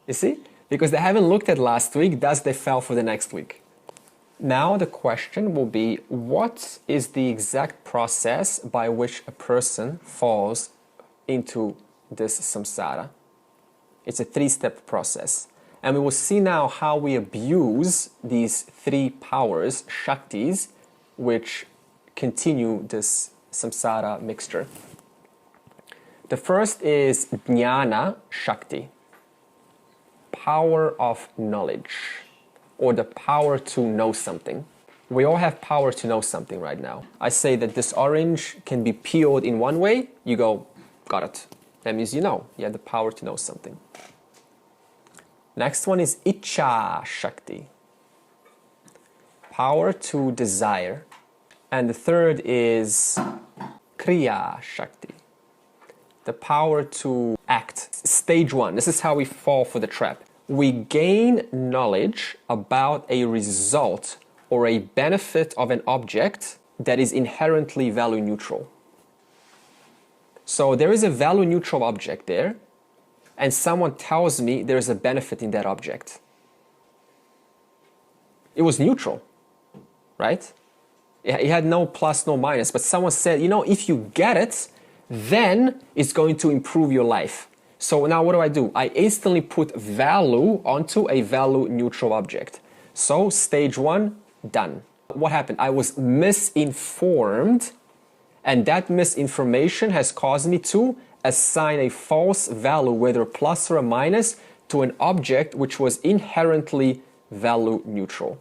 You see? Because they haven't looked at last week, thus they fell for the next week. Now the question will be, what is the exact process by which a person falls into this samsara? It's a three-step process. And we will see now how we abuse these three powers, shaktis, which continue this samsara mixture. The first is Jnana Shakti, power of knowledge, or the power to know something. We all have power to know something right now. I say that this orange can be peeled in one way, you go, got it. That means you know, you have the power to know something. Next one is Icha Shakti, power to desire. And the third is Kriya Shakti, the power to act. Stage one, this is how we fall for the trap. We gain knowledge about a result or a benefit of an object that is inherently value neutral. So there is a value neutral object there, and someone tells me there's a benefit in that object. It was neutral, right? It had no plus, no minus, but someone said, you know, if you get it, then it's going to improve your life. So now what do? I instantly put value onto a value neutral object. So stage one, done. What happened? I was misinformed, and that misinformation has caused me to assign a false value, whether plus or a minus, to an object which was inherently value neutral.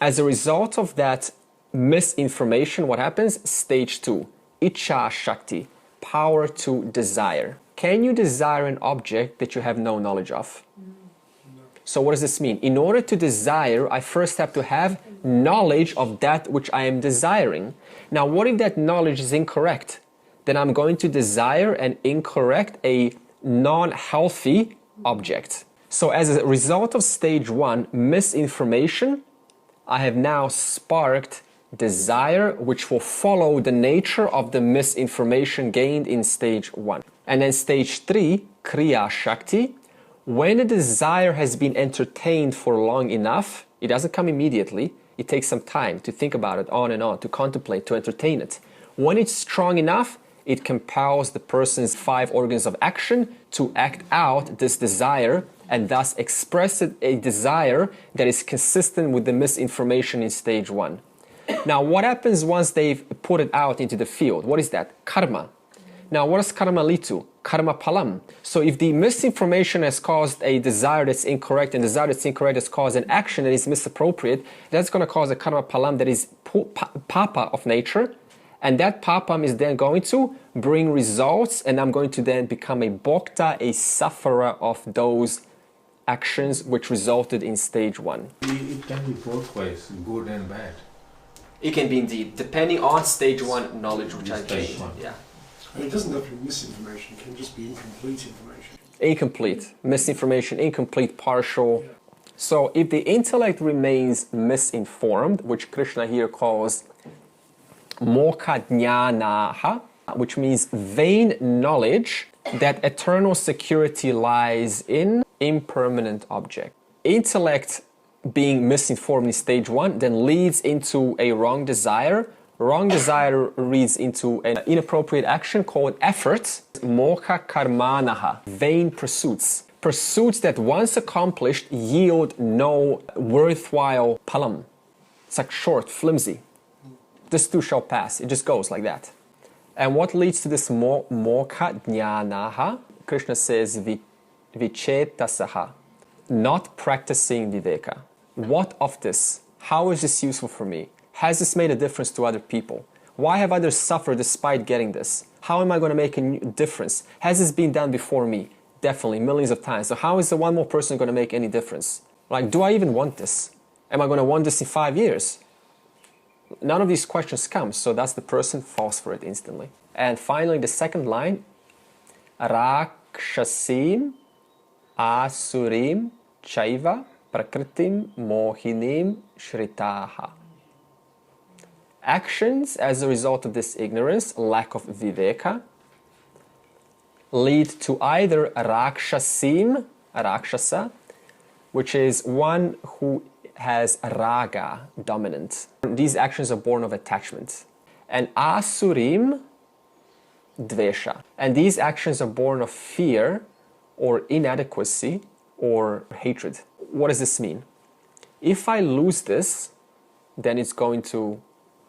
As a result of that misinformation, what happens? Stage two, Icha Shakti, power to desire. Can you desire an object that you have no knowledge of? So what does this mean? In order to desire, I first have to have knowledge of that which I am desiring. Now, what if that knowledge is incorrect? Then I'm going to desire an incorrect, a non-healthy object. So as a result of stage one, misinformation, I have now sparked desire, which will follow the nature of the misinformation gained in stage one. And then stage three, Kriya Shakti, when the desire has been entertained for long enough, it doesn't come immediately, it takes some time to think about it on and on, to contemplate, to entertain it. When it's strong enough, it compels the person's 5 organs of action to act out this desire and thus express a desire that is consistent with the misinformation in stage one. Now, what happens once they've put it out into the field? What is that? Karma. Now, what does karma lead to? Karma palam. So if the misinformation has caused a desire that's incorrect, and desire that's incorrect has caused an action that is misappropriate, that's going to cause a karma palam that is papa of nature, and that papam is then going to bring results, and I'm going to then become a bhokta, a sufferer of those actions which resulted in stage one. It can be both ways, good and bad. It can be indeed, depending on stage one knowledge which I gained. Yeah. And it doesn't have to be misinformation, it can just be incomplete information. Incomplete. Misinformation, incomplete, partial. So if the intellect remains misinformed, which Krishna here calls mokha jnanaha, which means vain knowledge that eternal security lies in impermanent object. Intellect being misinformed in stage 1 then leads into a wrong desire. Wrong desire leads into an inappropriate action called effort. Mokha karmanaha, vain pursuits. Pursuits that once accomplished yield no worthwhile palam. It's like short, flimsy. This too shall pass. It just goes like that. And what leads to this mokha jnanaha? Krishna says vichetasaha, not practicing viveka. What of this? How is this useful for me? Has this made a difference to other people? Why have others suffered despite getting this? How am I going to make a difference? Has this been done before me? Definitely, millions of times. So how is the one more person going to make any difference? Like, do I even want this? Am I going to want this in 5 years? None of these questions come, so that's the person falls for it instantly. And finally, the second line, rakshasim asurim chaiva prakritim mohinim shritaha. Actions as a result of this ignorance, lack of viveka, lead to either rakshasim, rakshasa, which is one who has raga dominant. These actions are born of attachment. And asurim, dvesha. And these actions are born of fear or inadequacy or hatred. What does this mean? If I lose this, then it's going to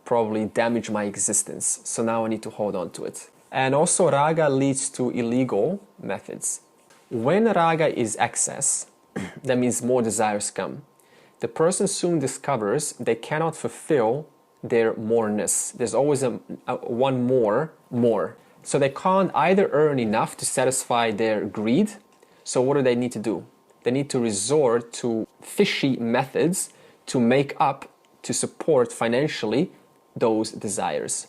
probably damage my existence. So now I need to hold on to it. And also raga leads to illegal methods. When raga is excess, that means more desires come. The person soon discovers they cannot fulfill their moreness. There's always a one more. So they can't either earn enough to satisfy their greed. So what do they need to do? They need to resort to fishy methods to make up, to support financially those desires.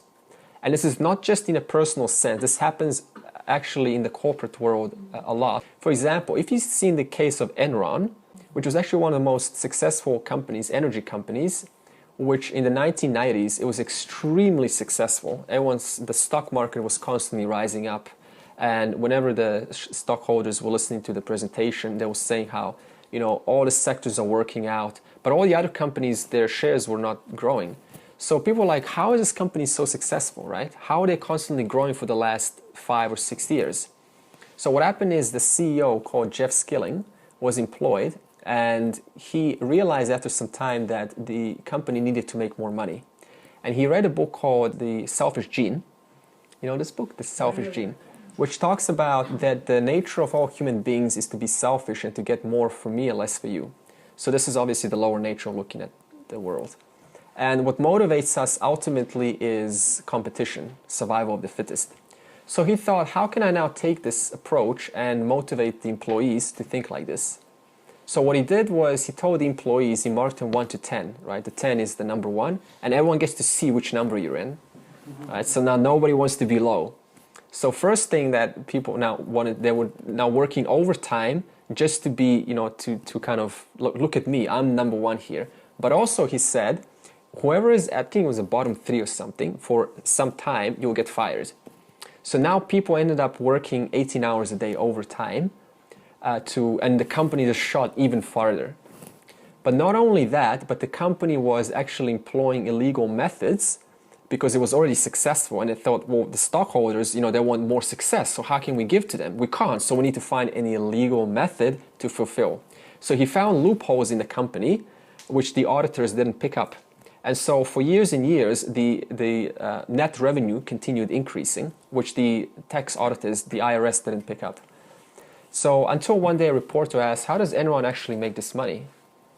And this is not just in a personal sense. This happens actually in the corporate world a lot. For example, if you've seen the case of Enron, which was actually one of the most successful companies, energy companies, which in the 1990s, it was extremely successful. The stock market was constantly rising up. And whenever the stockholders were listening to the presentation, they were saying how, all the sectors are working out, but all the other companies, their shares were not growing. So people were like, how is this company so successful, right? How are they constantly growing for the last 5 or 6 years? So what happened is the CEO called Jeff Skilling was employed, and he realized after some time that the company needed to make more money. And he read a book called The Selfish Gene. You know this book, The Selfish Gene, which talks about that the nature of all human beings is to be selfish and to get more for me and less for you. So this is obviously the lower nature of looking at the world. And what motivates us ultimately is competition, survival of the fittest. So he thought, how can I now take this approach and motivate the employees to think like this? So what he did was he told the employees, he marked them 1 to 10, right? The 10 is the number 1, and everyone gets to see which number you're in. Right? So now nobody wants to be low. So first thing that people now wanted, they were now working overtime just to be, to kind of look at me, I'm number 1 here. But also he said, whoever is, I think it was the bottom 3 or something, for some time, you'll get fired. So now people ended up working 18 hours a day overtime, and the company just shot even farther. But not only that, but the company was actually employing illegal methods because it was already successful, and they thought, well, the stockholders, they want more success, so how can we give to them? We can't, so we need to find any illegal method to fulfill. So he found loopholes in the company, which the auditors didn't pick up. And so for years and years, the net revenue continued increasing, which the tax auditors, the IRS, didn't pick up. So until one day a reporter asked, how does Enron actually make this money?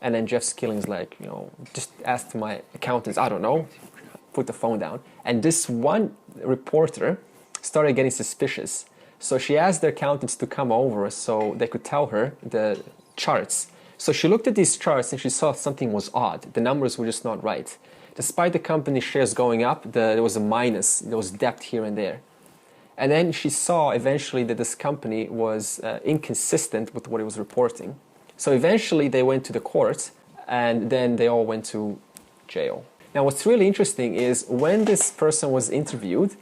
And then Jeff Skilling's like, just asked my accountants, I don't know, put the phone down. And this one reporter started getting suspicious. So she asked their accountants to come over so they could tell her the charts. So she looked at these charts and she saw something was odd. The numbers were just not right. Despite the company shares going up, there was a minus, there was debt here and there. And then she saw eventually that this company was inconsistent with what it was reporting. So eventually they went to the court, and then they all went to jail. Now what's really interesting is when this person was interviewed,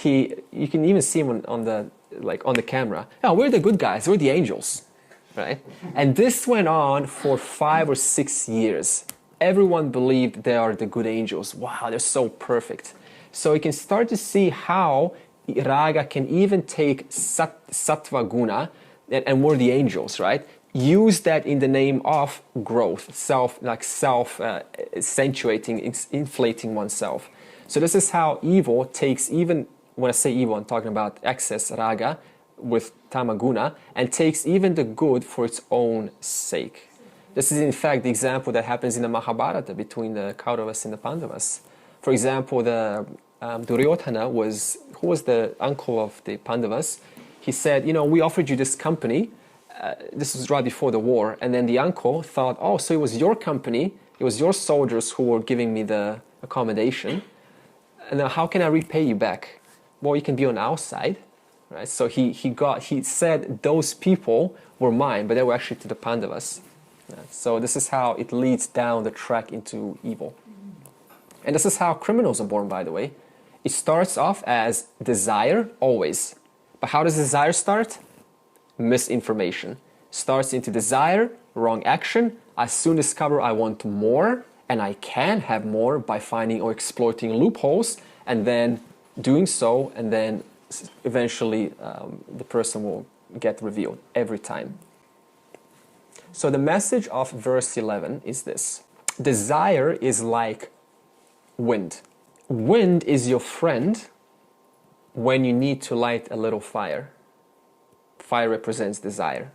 you can even see him on the camera. Oh, we're the good guys, we're the angels, right? And this went on for 5 or 6 years. Everyone believed they are the good angels. Wow, they're so perfect. So you can start to see how raga can even take sattva guna, and we're the angels, right? Use that in the name of growth, accentuating, inflating oneself. So this is how evil takes, even when I say evil, I'm talking about excess raga with tamaguna, and takes even the good for its own sake. This is in fact the example that happens in the Mahabharata between the Kauravas and the Pandavas. For example, the Duryodhana who was the uncle of the Pandavas. He said, we offered you this company. This was right before the war. And then the uncle thought, oh, so it was your company, it was your soldiers who were giving me the accommodation. And then how can I repay you back? Well, you can be on our side, right? So he said those people were mine, but they were actually to the Pandavas. So this is how it leads down the track into evil. And this is how criminals are born, by the way. It starts off as desire, always. But how does desire start? Misinformation. Starts into desire, wrong action. I soon discover I want more, and I can have more by finding or exploiting loopholes, and then doing so, and then eventually the person will get revealed every time. So the message of verse 11 is this. Desire is like wind. Wind is your friend when you need to light a little fire. Fire represents desire.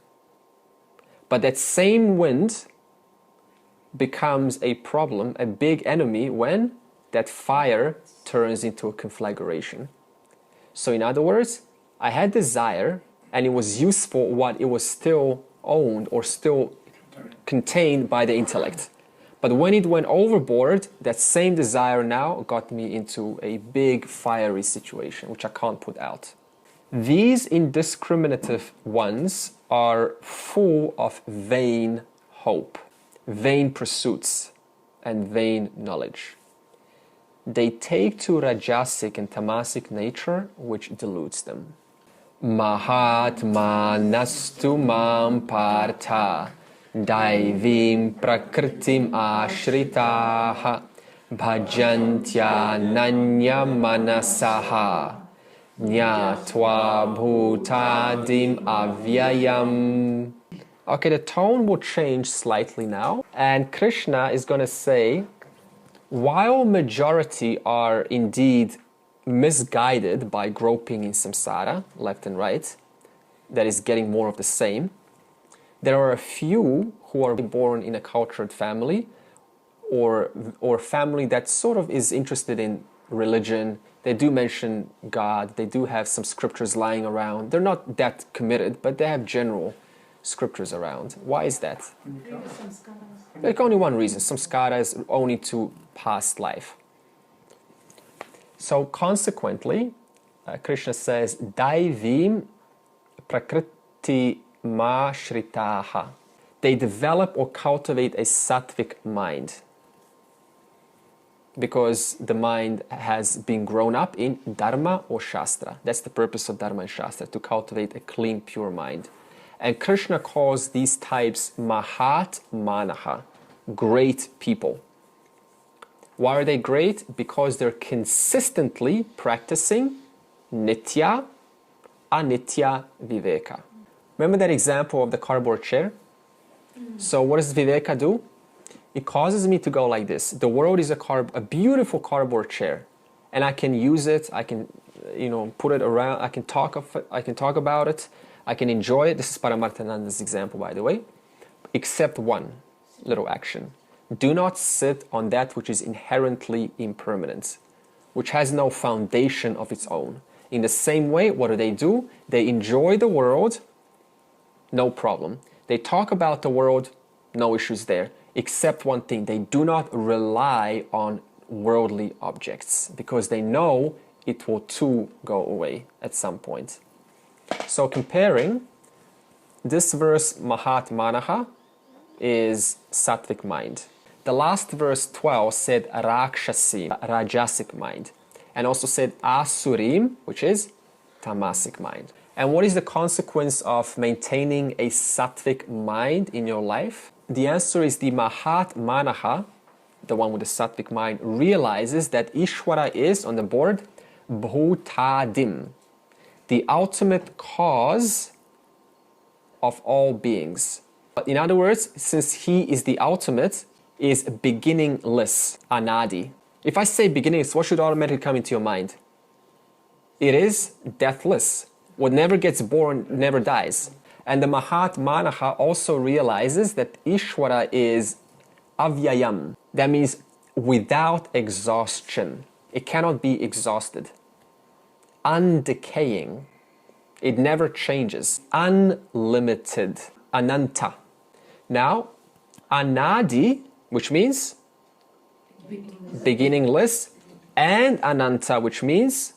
But that same wind becomes a problem, a big enemy, when that fire turns into a conflagration. So in other words, I had desire, and it was useful what it was still owned or still contained by the intellect. But when it went overboard, that same desire now got me into a big fiery situation, which I can't put out. These indiscriminative ones are full of vain hope, vain pursuits, and vain knowledge. They take to rajasic and tamasic nature, which deludes them. Mahatma nastu mam partha daivim prakritim ashritaha bhajantya nanya manasaha nyatva bhutadim avyayam. Okay, the tone will change slightly now, and Krishna is going to say, while majority are indeed misguided by groping in samsara, left and right, that is getting more of the same, there are a few who are born in a cultured family or family that sort of is interested in religion. They do mention God, they do have some scriptures lying around. They're not that committed, but they have general scriptures around. Why is that? There's only one reason. Samskara is only to past life. So consequently, Krishna says, Daivim prakriti ma shritaha. They develop or cultivate a sattvic mind, because the mind has been grown up in dharma or shastra. That's the purpose of dharma and shastra, to cultivate a clean, pure mind. And Krishna calls these types mahat manaha, great people. Why are they great? Because they're consistently practicing nitya, anitya viveka. Remember that example of the cardboard chair? So what does viveka do? It causes me to go like this. The world is a beautiful cardboard chair, and I can use it. I can, put it around. I can talk about it. I can enjoy it. This is Paramarthananda's example, by the way. Except one little action. Do not sit on that which is inherently impermanent, which has no foundation of its own. In the same way, what do? They enjoy the world, no problem. They talk about the world, no issues there. Except one thing, they do not rely on worldly objects, because they know it will too go away at some point. So comparing, this verse Mahat Manaha is sattvic mind. The last verse 12 said Rakshasi, Rajasic mind, and also said Asurim, which is Tamasic mind. And what is the consequence of maintaining a sattvic mind in your life? The answer is the Mahat Manaha, the one with the sattvic mind, realizes that Ishvara is, on the board, Bhutadim, the ultimate cause of all beings. In other words, since he is the ultimate, is beginningless, anadi. If I say beginningless, what should automatically come into your mind? It is deathless. What never gets born never dies. And the Mahat Manaha also realizes that Ishvara is avyayam. That means without exhaustion. It cannot be exhausted. Undecaying. It never changes. Unlimited. Ananta. Now, anadi, which means beginningless, and ananta, which means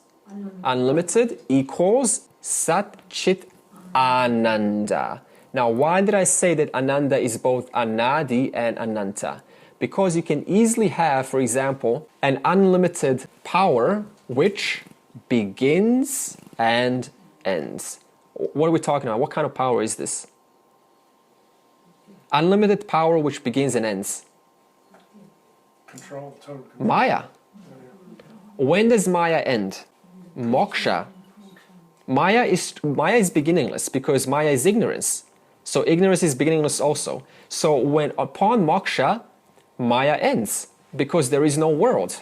unlimited, equals Sat Chit Ananda. Now, why did I say that Ananda is both Anadi and Ananta? Because you can easily have, for example, an unlimited power which begins and ends. What are we talking about? What kind of power is this? Unlimited power which begins and ends. Control, total control. Maya. When does Maya end? Moksha. Maya is beginningless because Maya is ignorance. So ignorance is beginningless also. So when upon moksha, Maya ends because there is no world.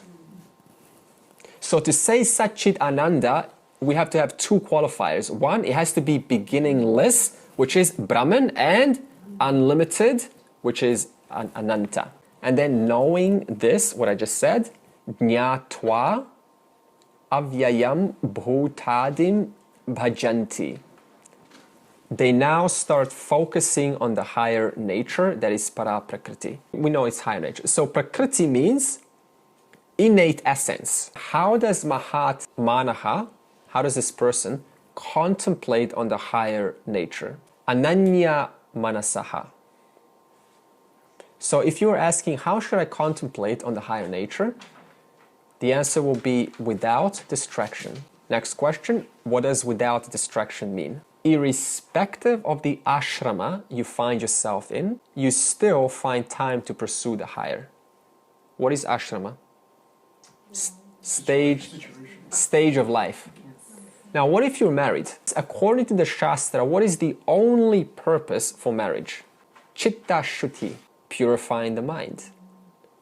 So to say Satchit Ananda, we have to have two qualifiers. One, it has to be beginningless, which is Brahman, and unlimited, which is Ananta. And then knowing this, what I just said, Jnatva Avyayam Bhutadim Bhajanti. They now start focusing on the higher nature, that is para prakriti. We know it's higher nature. So prakriti means innate essence. How does Mahat Manaha, how does this person contemplate on the higher nature? Ananya Manasaha. So if you're asking, how should I contemplate on the higher nature? The answer will be without distraction. Next question, what does without distraction mean? Irrespective of the ashrama you find yourself in, you still find time to pursue the higher. What is ashrama? Stage of life. Now, what if you're married? According to the Shastra, what is the only purpose for marriage? Chitta Shuddhi, purifying the mind,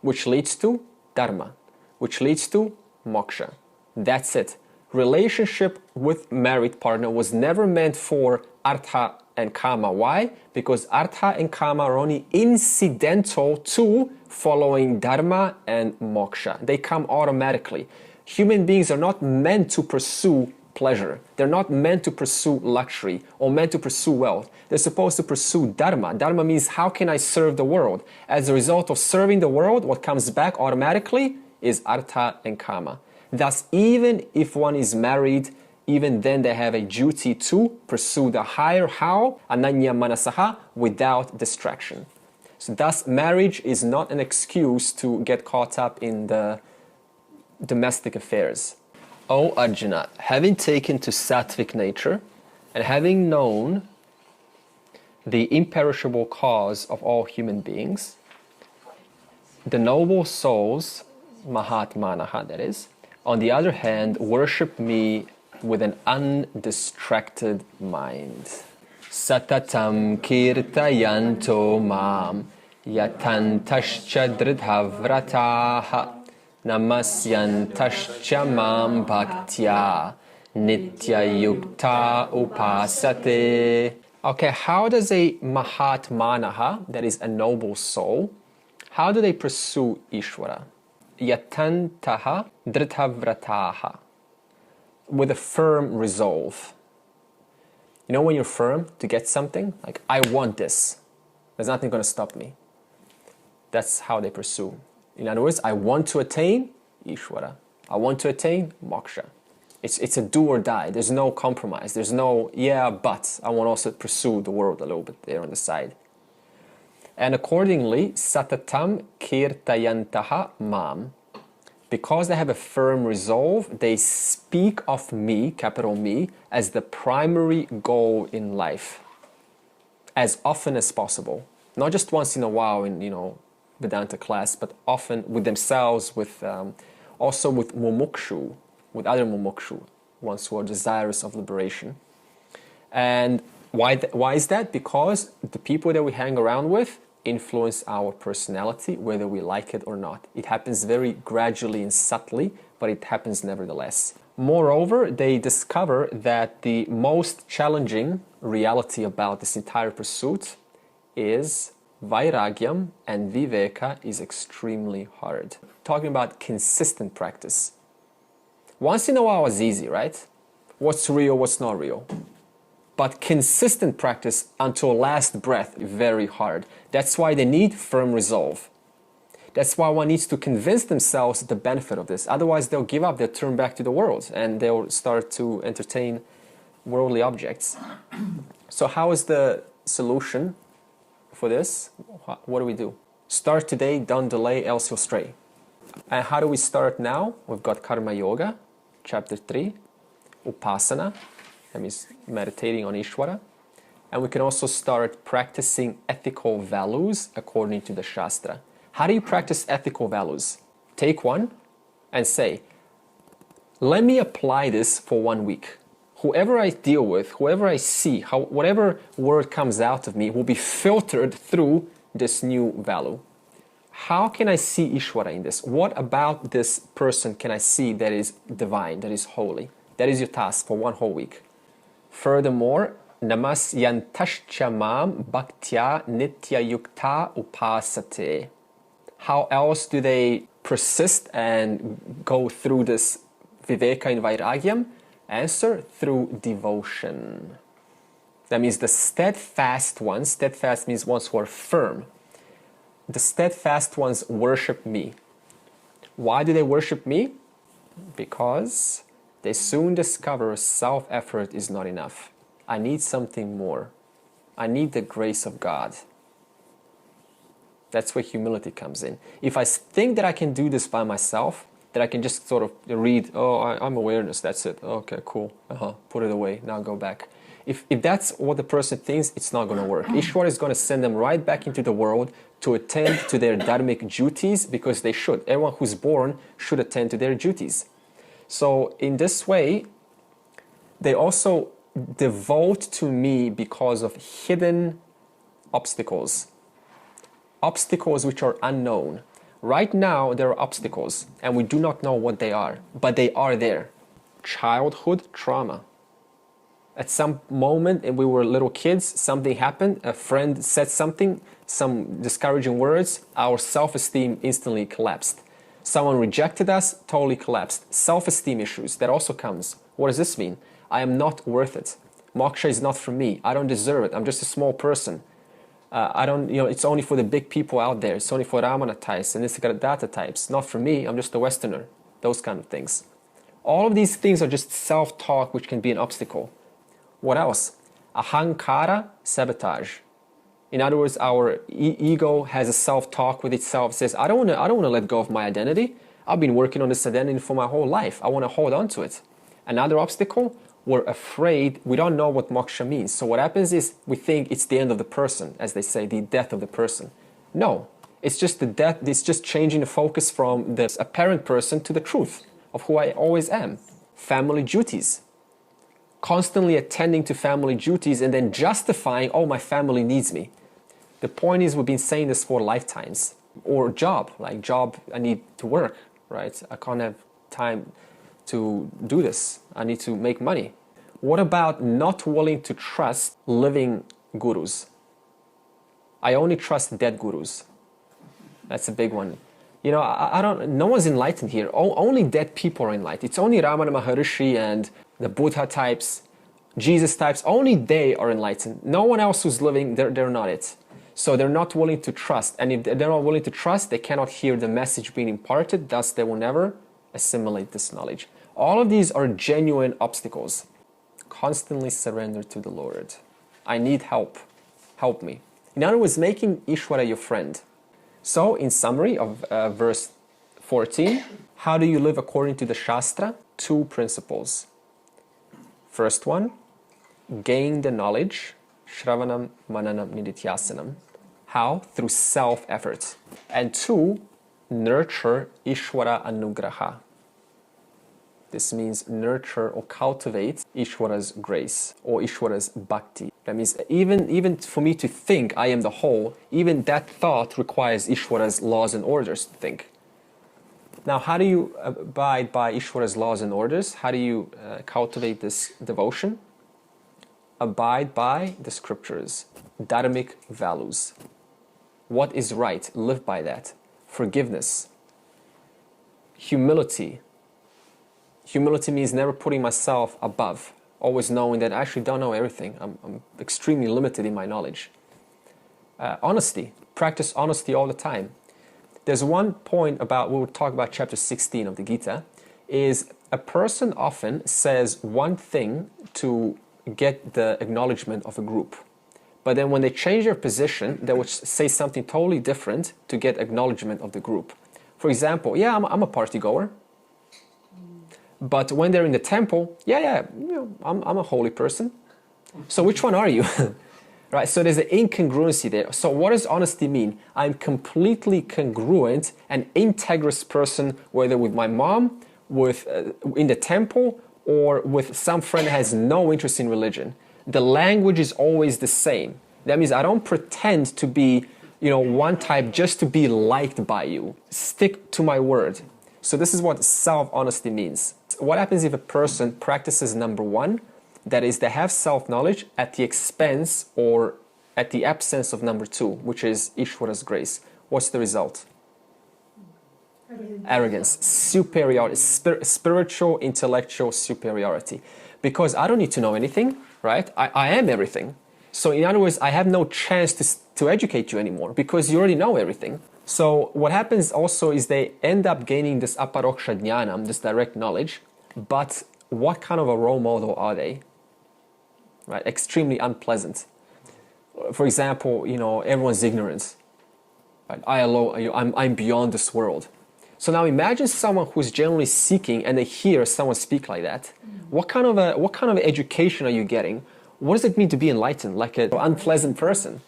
which leads to dharma, which leads to moksha. That's it. Relationship with married partner was never meant for artha and kama. Why? Because artha and kama are only incidental to following dharma and moksha. They come automatically. Human beings are not meant to pursue pleasure. They're not meant to pursue luxury or meant to pursue wealth. They're supposed to pursue dharma. Dharma means how can I serve the world? As a result of serving the world, what comes back automatically is artha and kama. Thus, even if one is married, even then they have a duty to pursue the higher how, ananya manasaha, without distraction. So thus, marriage is not an excuse to get caught up in the domestic affairs. O Arjuna, having taken to sattvic nature and having known the imperishable cause of all human beings, the noble souls, Mahatmanaha that is, on the other hand, worship me with an undistracted mind. Satatam kirtayanto mam yatantascha dridhavrataha namasyantascha mam bhaktya nitya yukta upasate. Okay, how does a Mahatmanaha, that is a noble soul, how do they pursue Ishvara? Yatantaha drithavrataha, with a firm resolve. You know when you're firm to get something? Like, I want this. There's nothing going to stop me. That's how they pursue. In other words, I want to attain Ishvara. I want to attain moksha. It's a do or die. There's no compromise. There's no, yeah, but I want to also pursue the world a little bit there on the side. And accordingly, satatam kirtayantaha mam. Because they have a firm resolve, they speak of me, capital Me, as the primary goal in life, as often as possible. Not just once in a while in, Vedanta class, but often with themselves, with also with mumukshu, with other mumukshu, ones who are desirous of liberation. And why is that? Because the people that we hang around with influence our personality, whether we like it or not. It happens very gradually and subtly, but it happens nevertheless. Moreover, they discover that the most challenging reality about this entire pursuit is vairagyam, and viveka is extremely hard. Talking about consistent practice. Once in a while is easy, right? What's real, what's not real. But consistent practice until last breath, very hard. That's why they need firm resolve. That's why one needs to convince themselves the benefit of this. Otherwise, they'll give up, they'll turn back to the world, and they'll start to entertain worldly objects. So how is the solution for this? What do? Start today, don't delay, else you'll stray. And how do we start now? We've got Karma Yoga, chapter 3, Upasana, that means meditating on Ishvara. And we can also start practicing ethical values according to the Shastra. How do you practice ethical values? Take one and say, let me apply this for 1 week. Whoever I deal with, whoever I see, whatever word comes out of me will be filtered through this new value. How can I see Ishvara in this? What about this person can I see that is divine, that is holy? That is your task for 1 whole week. Furthermore, namasyantascha mam bhaktya nitya yukta upasate. How else do they persist and go through this viveka and vairagyam? Answer, through devotion. That means the steadfast ones, steadfast means ones who are firm. The steadfast ones worship me. Why do they worship me? Because they soon discover self-effort is not enough. I need something more. I need the grace of God. That's where humility comes in. If I think that I can do this by myself, that I can just sort of read, I'm awareness, that's it. Okay, cool. Put it away, now go back. If that's what the person thinks, it's not going to work. Ishvara is going to send them right back into the world to attend to their dharmic duties, because they should. Everyone who's born should attend to their duties. So in this way, they also devote to me because of hidden obstacles. Obstacles which are unknown. Right now, there are obstacles, and we do not know what they are, but they are there. Childhood trauma. At some moment, and we were little kids, something happened, a friend said something, some discouraging words, our self-esteem instantly collapsed. Someone rejected us, totally collapsed. Self-esteem issues, that also comes. What does this mean? I am not worth it. Moksha is not for me. I don't deserve it. I'm just a small person. It's only for the big people out there. It's only for Ramana types and Nisargadatta types. Not for me, I'm just a Westerner. Those kind of things. All of these things are just self-talk, which can be an obstacle. What else? Ahankara, sabotage. In other words, our ego has a self-talk with itself, says, I don't want to let go of my identity. I've been working on this identity for my whole life. I want to hold on to it. Another obstacle, we're afraid, we don't know what moksha means. So what happens is we think it's the end of the person, as they say, the death of the person. No, it's just the death, it's just changing the focus from this apparent person to the truth of who I always am. Family duties. Constantly attending to family duties and then justifying, my family needs me. The point is, we've been saying this for lifetimes. Or job, I need to work, right? I can't have time to do this. I need to make money. What about not willing to trust living gurus? I only trust dead gurus. That's a big one. No one's enlightened here. Only dead people are enlightened. It's only Ramana Maharishi and the Buddha types, Jesus types, only they are enlightened. No one else who's living, they're not it. So they're not willing to trust. And if they're not willing to trust, they cannot hear the message being imparted, thus they will never assimilate this knowledge. All of these are genuine obstacles. Constantly surrender to the Lord. I need help. Help me. In other words, making Ishvara your friend. So, in summary of verse 14, how do you live according to the Shastra? 2 principles. First one, gain the knowledge. Shravanam, Mananam, Nidithiasanam. How? Through self-effort. And 2, nurture Ishvara Anugraha. This means nurture or cultivate Ishvara's grace or Ishvara's bhakti. That means even for me to think I am the whole, even that thought requires Ishvara's laws and orders to think. Now, how do you abide by Ishvara's laws and orders? How do you cultivate this devotion? Abide by the scriptures, dharmic values. What is right? Live by that. Forgiveness. Humility. Humility means never putting myself above, always knowing that I actually don't know everything. I'm extremely limited in my knowledge. Honesty. Practice honesty all the time. There's one point about, we'll talk about chapter 16 of the Gita, is a person often says one thing to get the acknowledgement of a group. But then when they change their position, they would say something totally different to get acknowledgement of the group. For example, yeah, I'm a party goer. But when they're in the temple, I'm a holy person. So which one are you? Right? So there's an incongruency there. So what does honesty mean? I'm completely congruent, an integrous person, whether with my mom, with in the temple, or with some friend that has no interest in religion. The language is always the same. That means I don't pretend to be, one type just to be liked by you. Stick to my word. So this is what self-honesty means. What happens if a person practices number 1, that is, they have self-knowledge at the expense or at the absence of number 2, which is Ishvara's grace? What's the result? Arrogance, superiority, spiritual, intellectual superiority. Because I don't need to know anything, right? I am everything. So in other words, I have no chance to educate you anymore because you already know everything. So what happens also is they end up gaining this aparoksha jnana, this direct knowledge, but what kind of a role model are they? Right? Extremely unpleasant. For example, everyone's ignorance. Right? I'm beyond this world. So now imagine someone who's generally seeking and they hear someone speak like that. What kind of education are you getting? What does it mean to be enlightened, like an unpleasant person?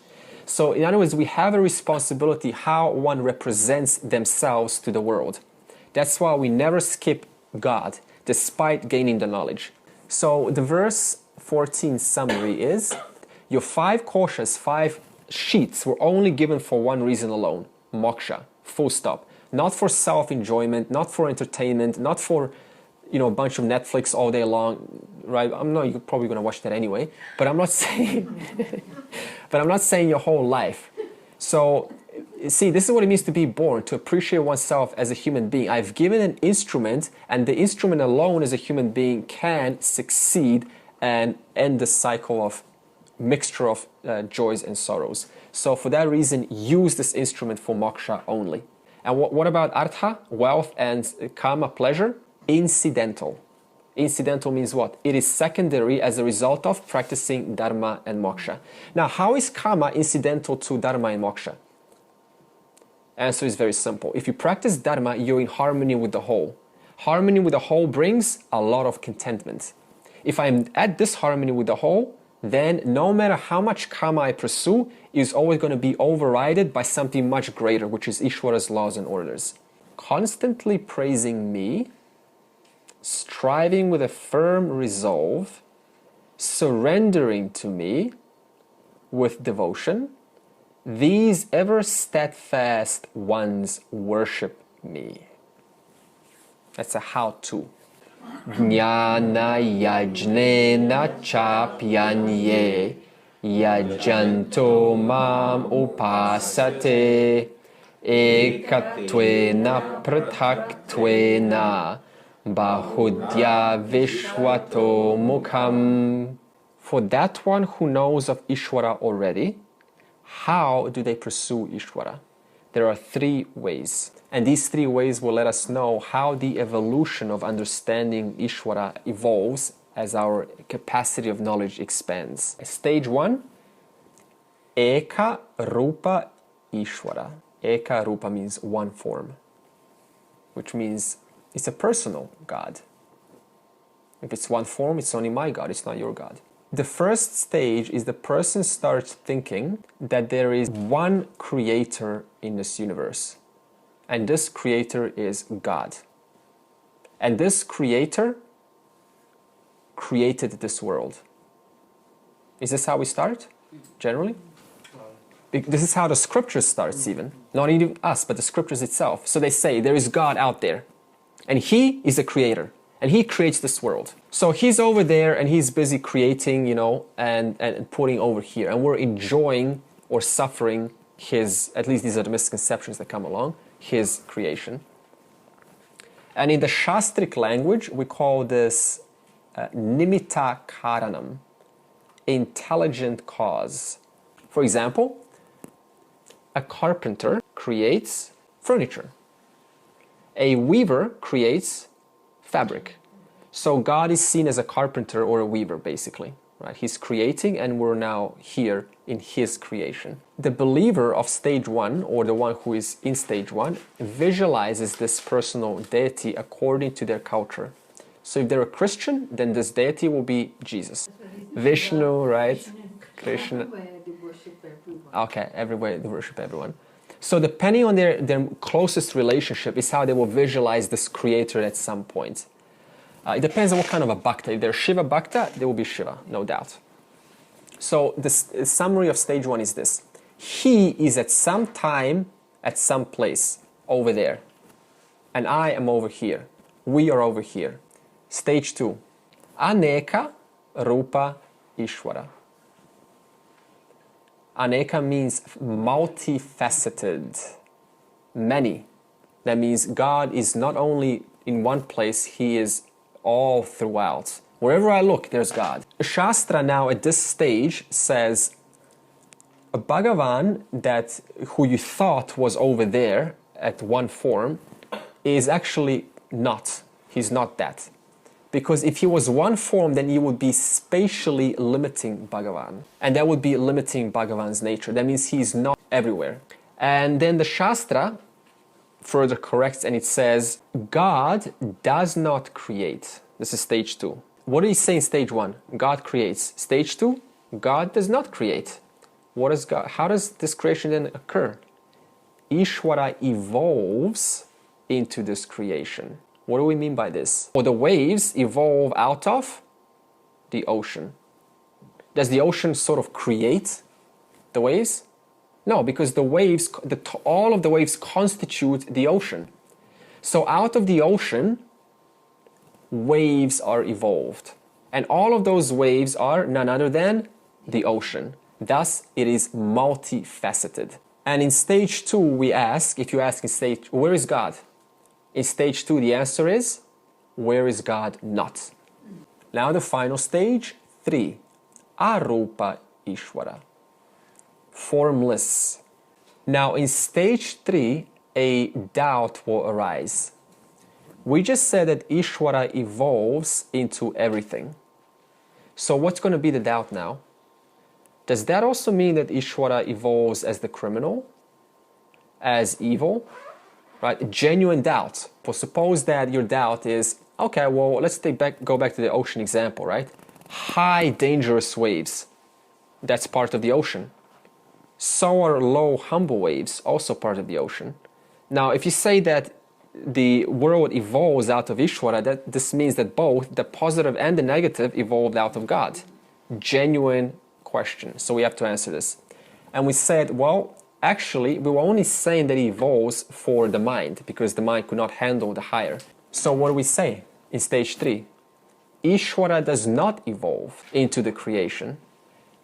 So in other words, we have a responsibility how one represents themselves to the world. That's why we never skip God, despite gaining the knowledge. So the verse 14 summary is, your 5 koshas, 5 sheets were only given for one reason alone, moksha, full stop. Not for self-enjoyment, not for entertainment, not for a bunch of Netflix all day long, right? You're probably going to watch that anyway, but I'm not saying your whole life. So, see, this is what it means to be born, to appreciate oneself as a human being. I've given an instrument, and the instrument alone as a human being can succeed and end the cycle of mixture of joys and sorrows. So for that reason, use this instrument for moksha only. And what about artha, wealth, and kama, pleasure? Incidental. Incidental means what? It is secondary as a result of practicing dharma and moksha. Now, how is kama incidental to dharma and moksha? Answer is very simple. If you practice dharma, you're in harmony with the whole. Harmony with the whole brings a lot of contentment. If I'm at this harmony with the whole, then no matter how much kama I pursue, is always going to be overridden by something much greater, which is Ishvara's laws and orders. Constantly praising me, striving with a firm resolve, surrendering to me with devotion, these ever steadfast ones worship me. That's a how-to. Jnana yajnena chapyanye yajanto mam upasate ekatvena prathaktvena bahudya vishwato mukham. For that one who knows of Ishvara already, how do they pursue Ishvara? There are 3 ways. And these 3 ways will let us know how the evolution of understanding Ishvara evolves as our capacity of knowledge expands. Stage 1, Eka Rupa Ishvara. Eka Rupa means one form, which means it's a personal God. If it's one form, it's only my God, it's not your God. The first stage is the person starts thinking that there is one creator in this universe. And this creator is God. And this creator created this world. Is this how we start, generally? This is how the scriptures starts even. Not even us, but the scriptures itself. So they say there is God out there. And He is a creator. And He creates this world. So He's over there and He's busy creating, you know, and putting over here. And we're enjoying or suffering His, at least these are the misconceptions that come along, His creation. And in the Shastric language, we call this nimitta karanam, intelligent cause. For example, a carpenter creates furniture. A weaver creates fabric. So God is seen as a carpenter or a weaver, basically. Right? He's creating and we're now here in His creation. The believer of stage 1, or the one who is in stage 1, visualizes this personal deity according to their culture. So if they're a Christian, then this deity will be Jesus. Vishnu, right? Krishna. Everywhere they worship everyone. Okay, everywhere they worship everyone. So depending on their closest relationship is how they will visualize this creator at some point. It depends on what kind of a bhakta. If they're Shiva bhakta, they will be Shiva, no doubt. So the summary of stage 1 is this. He is at some time, at some place, over there. And I am over here. We are over here. Stage 2. Aneka Rupa Ishvara. Aneka means multifaceted, many. That means God is not only in one place, He is all throughout. Wherever I look, there's God. Shastra now at this stage says a Bhagavan that who you thought was over there at one form is actually not. He's not that. Because if he was one form, then he would be spatially limiting Bhagavan. And that would be limiting Bhagavan's nature. That means he is not everywhere. And then the Shastra further corrects and it says, God does not create. This is stage 2. What did he say in stage 1? God creates. Stage 2, God does not create. What is God? How does this creation then occur? Ishvara evolves into this creation. What do we mean by this? Well, the waves evolve out of the ocean. Does the ocean sort of create the waves? No, because the waves, all of the waves constitute the ocean. So out of the ocean, waves are evolved. And all of those waves are none other than the ocean. Thus, it is multifaceted. And in stage 2, we ask, if you ask in stage, where is God? In stage 2, the answer is, where is God not? Now the final stage, 3, Arupa Ishvara, formless. Now in stage 3, a doubt will arise. We just said that Ishvara evolves into everything. So what's going to be the doubt now? Does that also mean that Ishvara evolves as the criminal, as evil? Right? Genuine doubt. For suppose that your doubt is, okay, well, let's go back to the ocean example, right? High, dangerous waves. That's part of the ocean. So are low, humble waves, also part of the ocean. Now, if you say that the world evolves out of Ishvara, this means that both the positive and the negative evolved out of God. Genuine question. So we have to answer this. And we said, well, actually, we were only saying that it evolves for the mind, because the mind could not handle the higher. So what do we say in stage 3? Ishvara does not evolve into the creation.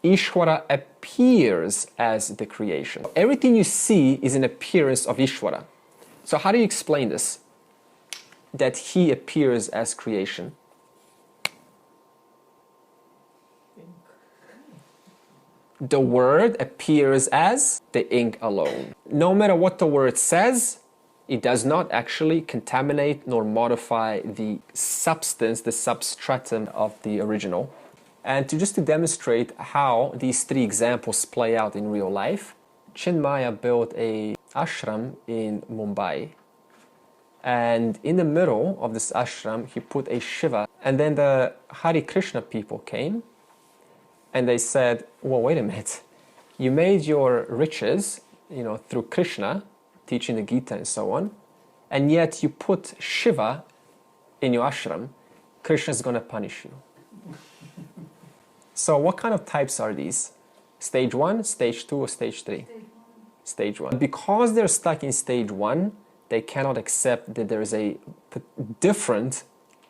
Ishvara appears as the creation. Everything you see is an appearance of Ishvara. So how do you explain this? That he appears as creation. the word appears as the ink alone. No matter what the word says, it does not actually contaminate nor modify the substance, the substratum of the original. And to demonstrate how these three examples play out in real life, Chinmaya built a ashram in Mumbai. And in the middle of this ashram, he put a Shiva. And then the Hare Krishna people came and they said, well, wait a minute. You made your riches, through Krishna, teaching the Gita and so on, and yet you put Shiva in your ashram. Krishna's going to punish you. So what kind of types are these? Stage 1, stage 2, or stage 3? Stage 1. Because they're stuck in stage 1, they cannot accept that there is a different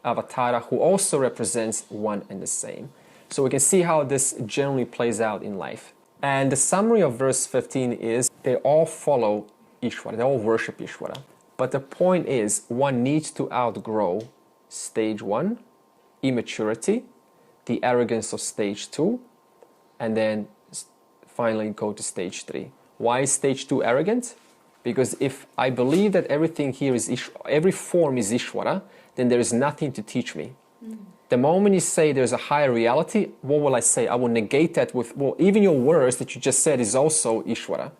avatara who also represents one and the same. So we can see how this generally plays out in life. And the summary of verse 15 is they all follow Ishvara, they all worship Ishvara. But the point is, one needs to outgrow stage 1, immaturity, the arrogance of stage 2, and then finally go to stage 3. Why is stage 2 arrogant? Because if I believe that everything here is every form is Ishvara, then there is nothing to teach me. The moment you say there's a higher reality, what will I say? I will negate that with, well, even your words that you just said is also Ishvara.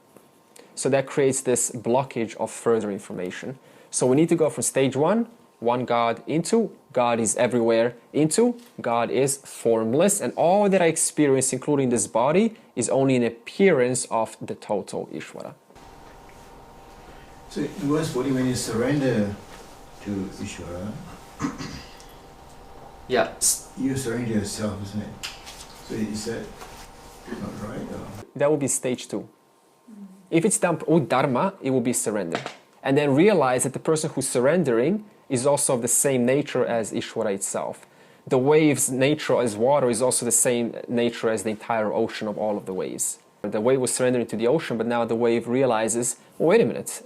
So that creates this blockage of further information. So we need to go from stage 1, one God, into God is everywhere, into God is formless, and all that I experience, including this body, is only an appearance of the total Ishvara. So in verse 40, when you surrender to Ishvara, Yeah. you surrender yourself, isn't it? So is that not right? Or? That will be stage 2. If it's done with Dharma, it will be surrender. And then realize that the person who's surrendering is also of the same nature as Ishvara itself. The wave's nature as water is also the same nature as the entire ocean of all of the waves. The wave was surrendering to the ocean, but now the wave realizes, well, wait a minute,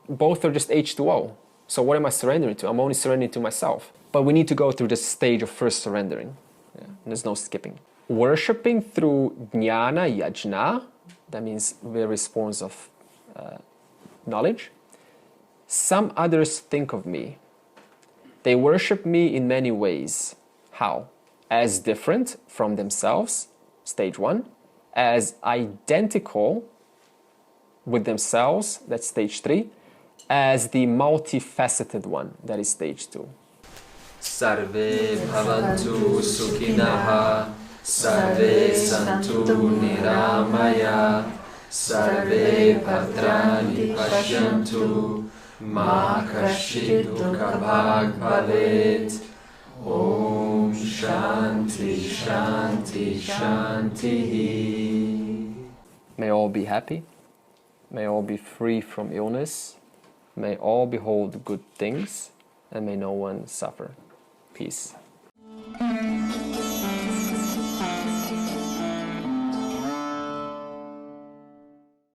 both are just H2O. So what am I surrendering to? I'm only surrendering to myself. But we need to go through this stage of first surrendering. Yeah, there's no skipping. Worshipping through Jnana Yajna, that means various forms of knowledge. Some others think of me. They worship me in many ways. How? As different from themselves, stage 1. As identical with themselves, that's stage 3. As the multifaceted one, that is stage 2. Sarve bhavantu sukhinaha, sarve santu niramaya, sarve bhadrani pashyantu, ma kashchid dukhabhag bhavet. Om Shanti Shanti Shanti. May all be happy. May all be free from illness. May all behold good things. And may no one suffer. Peace.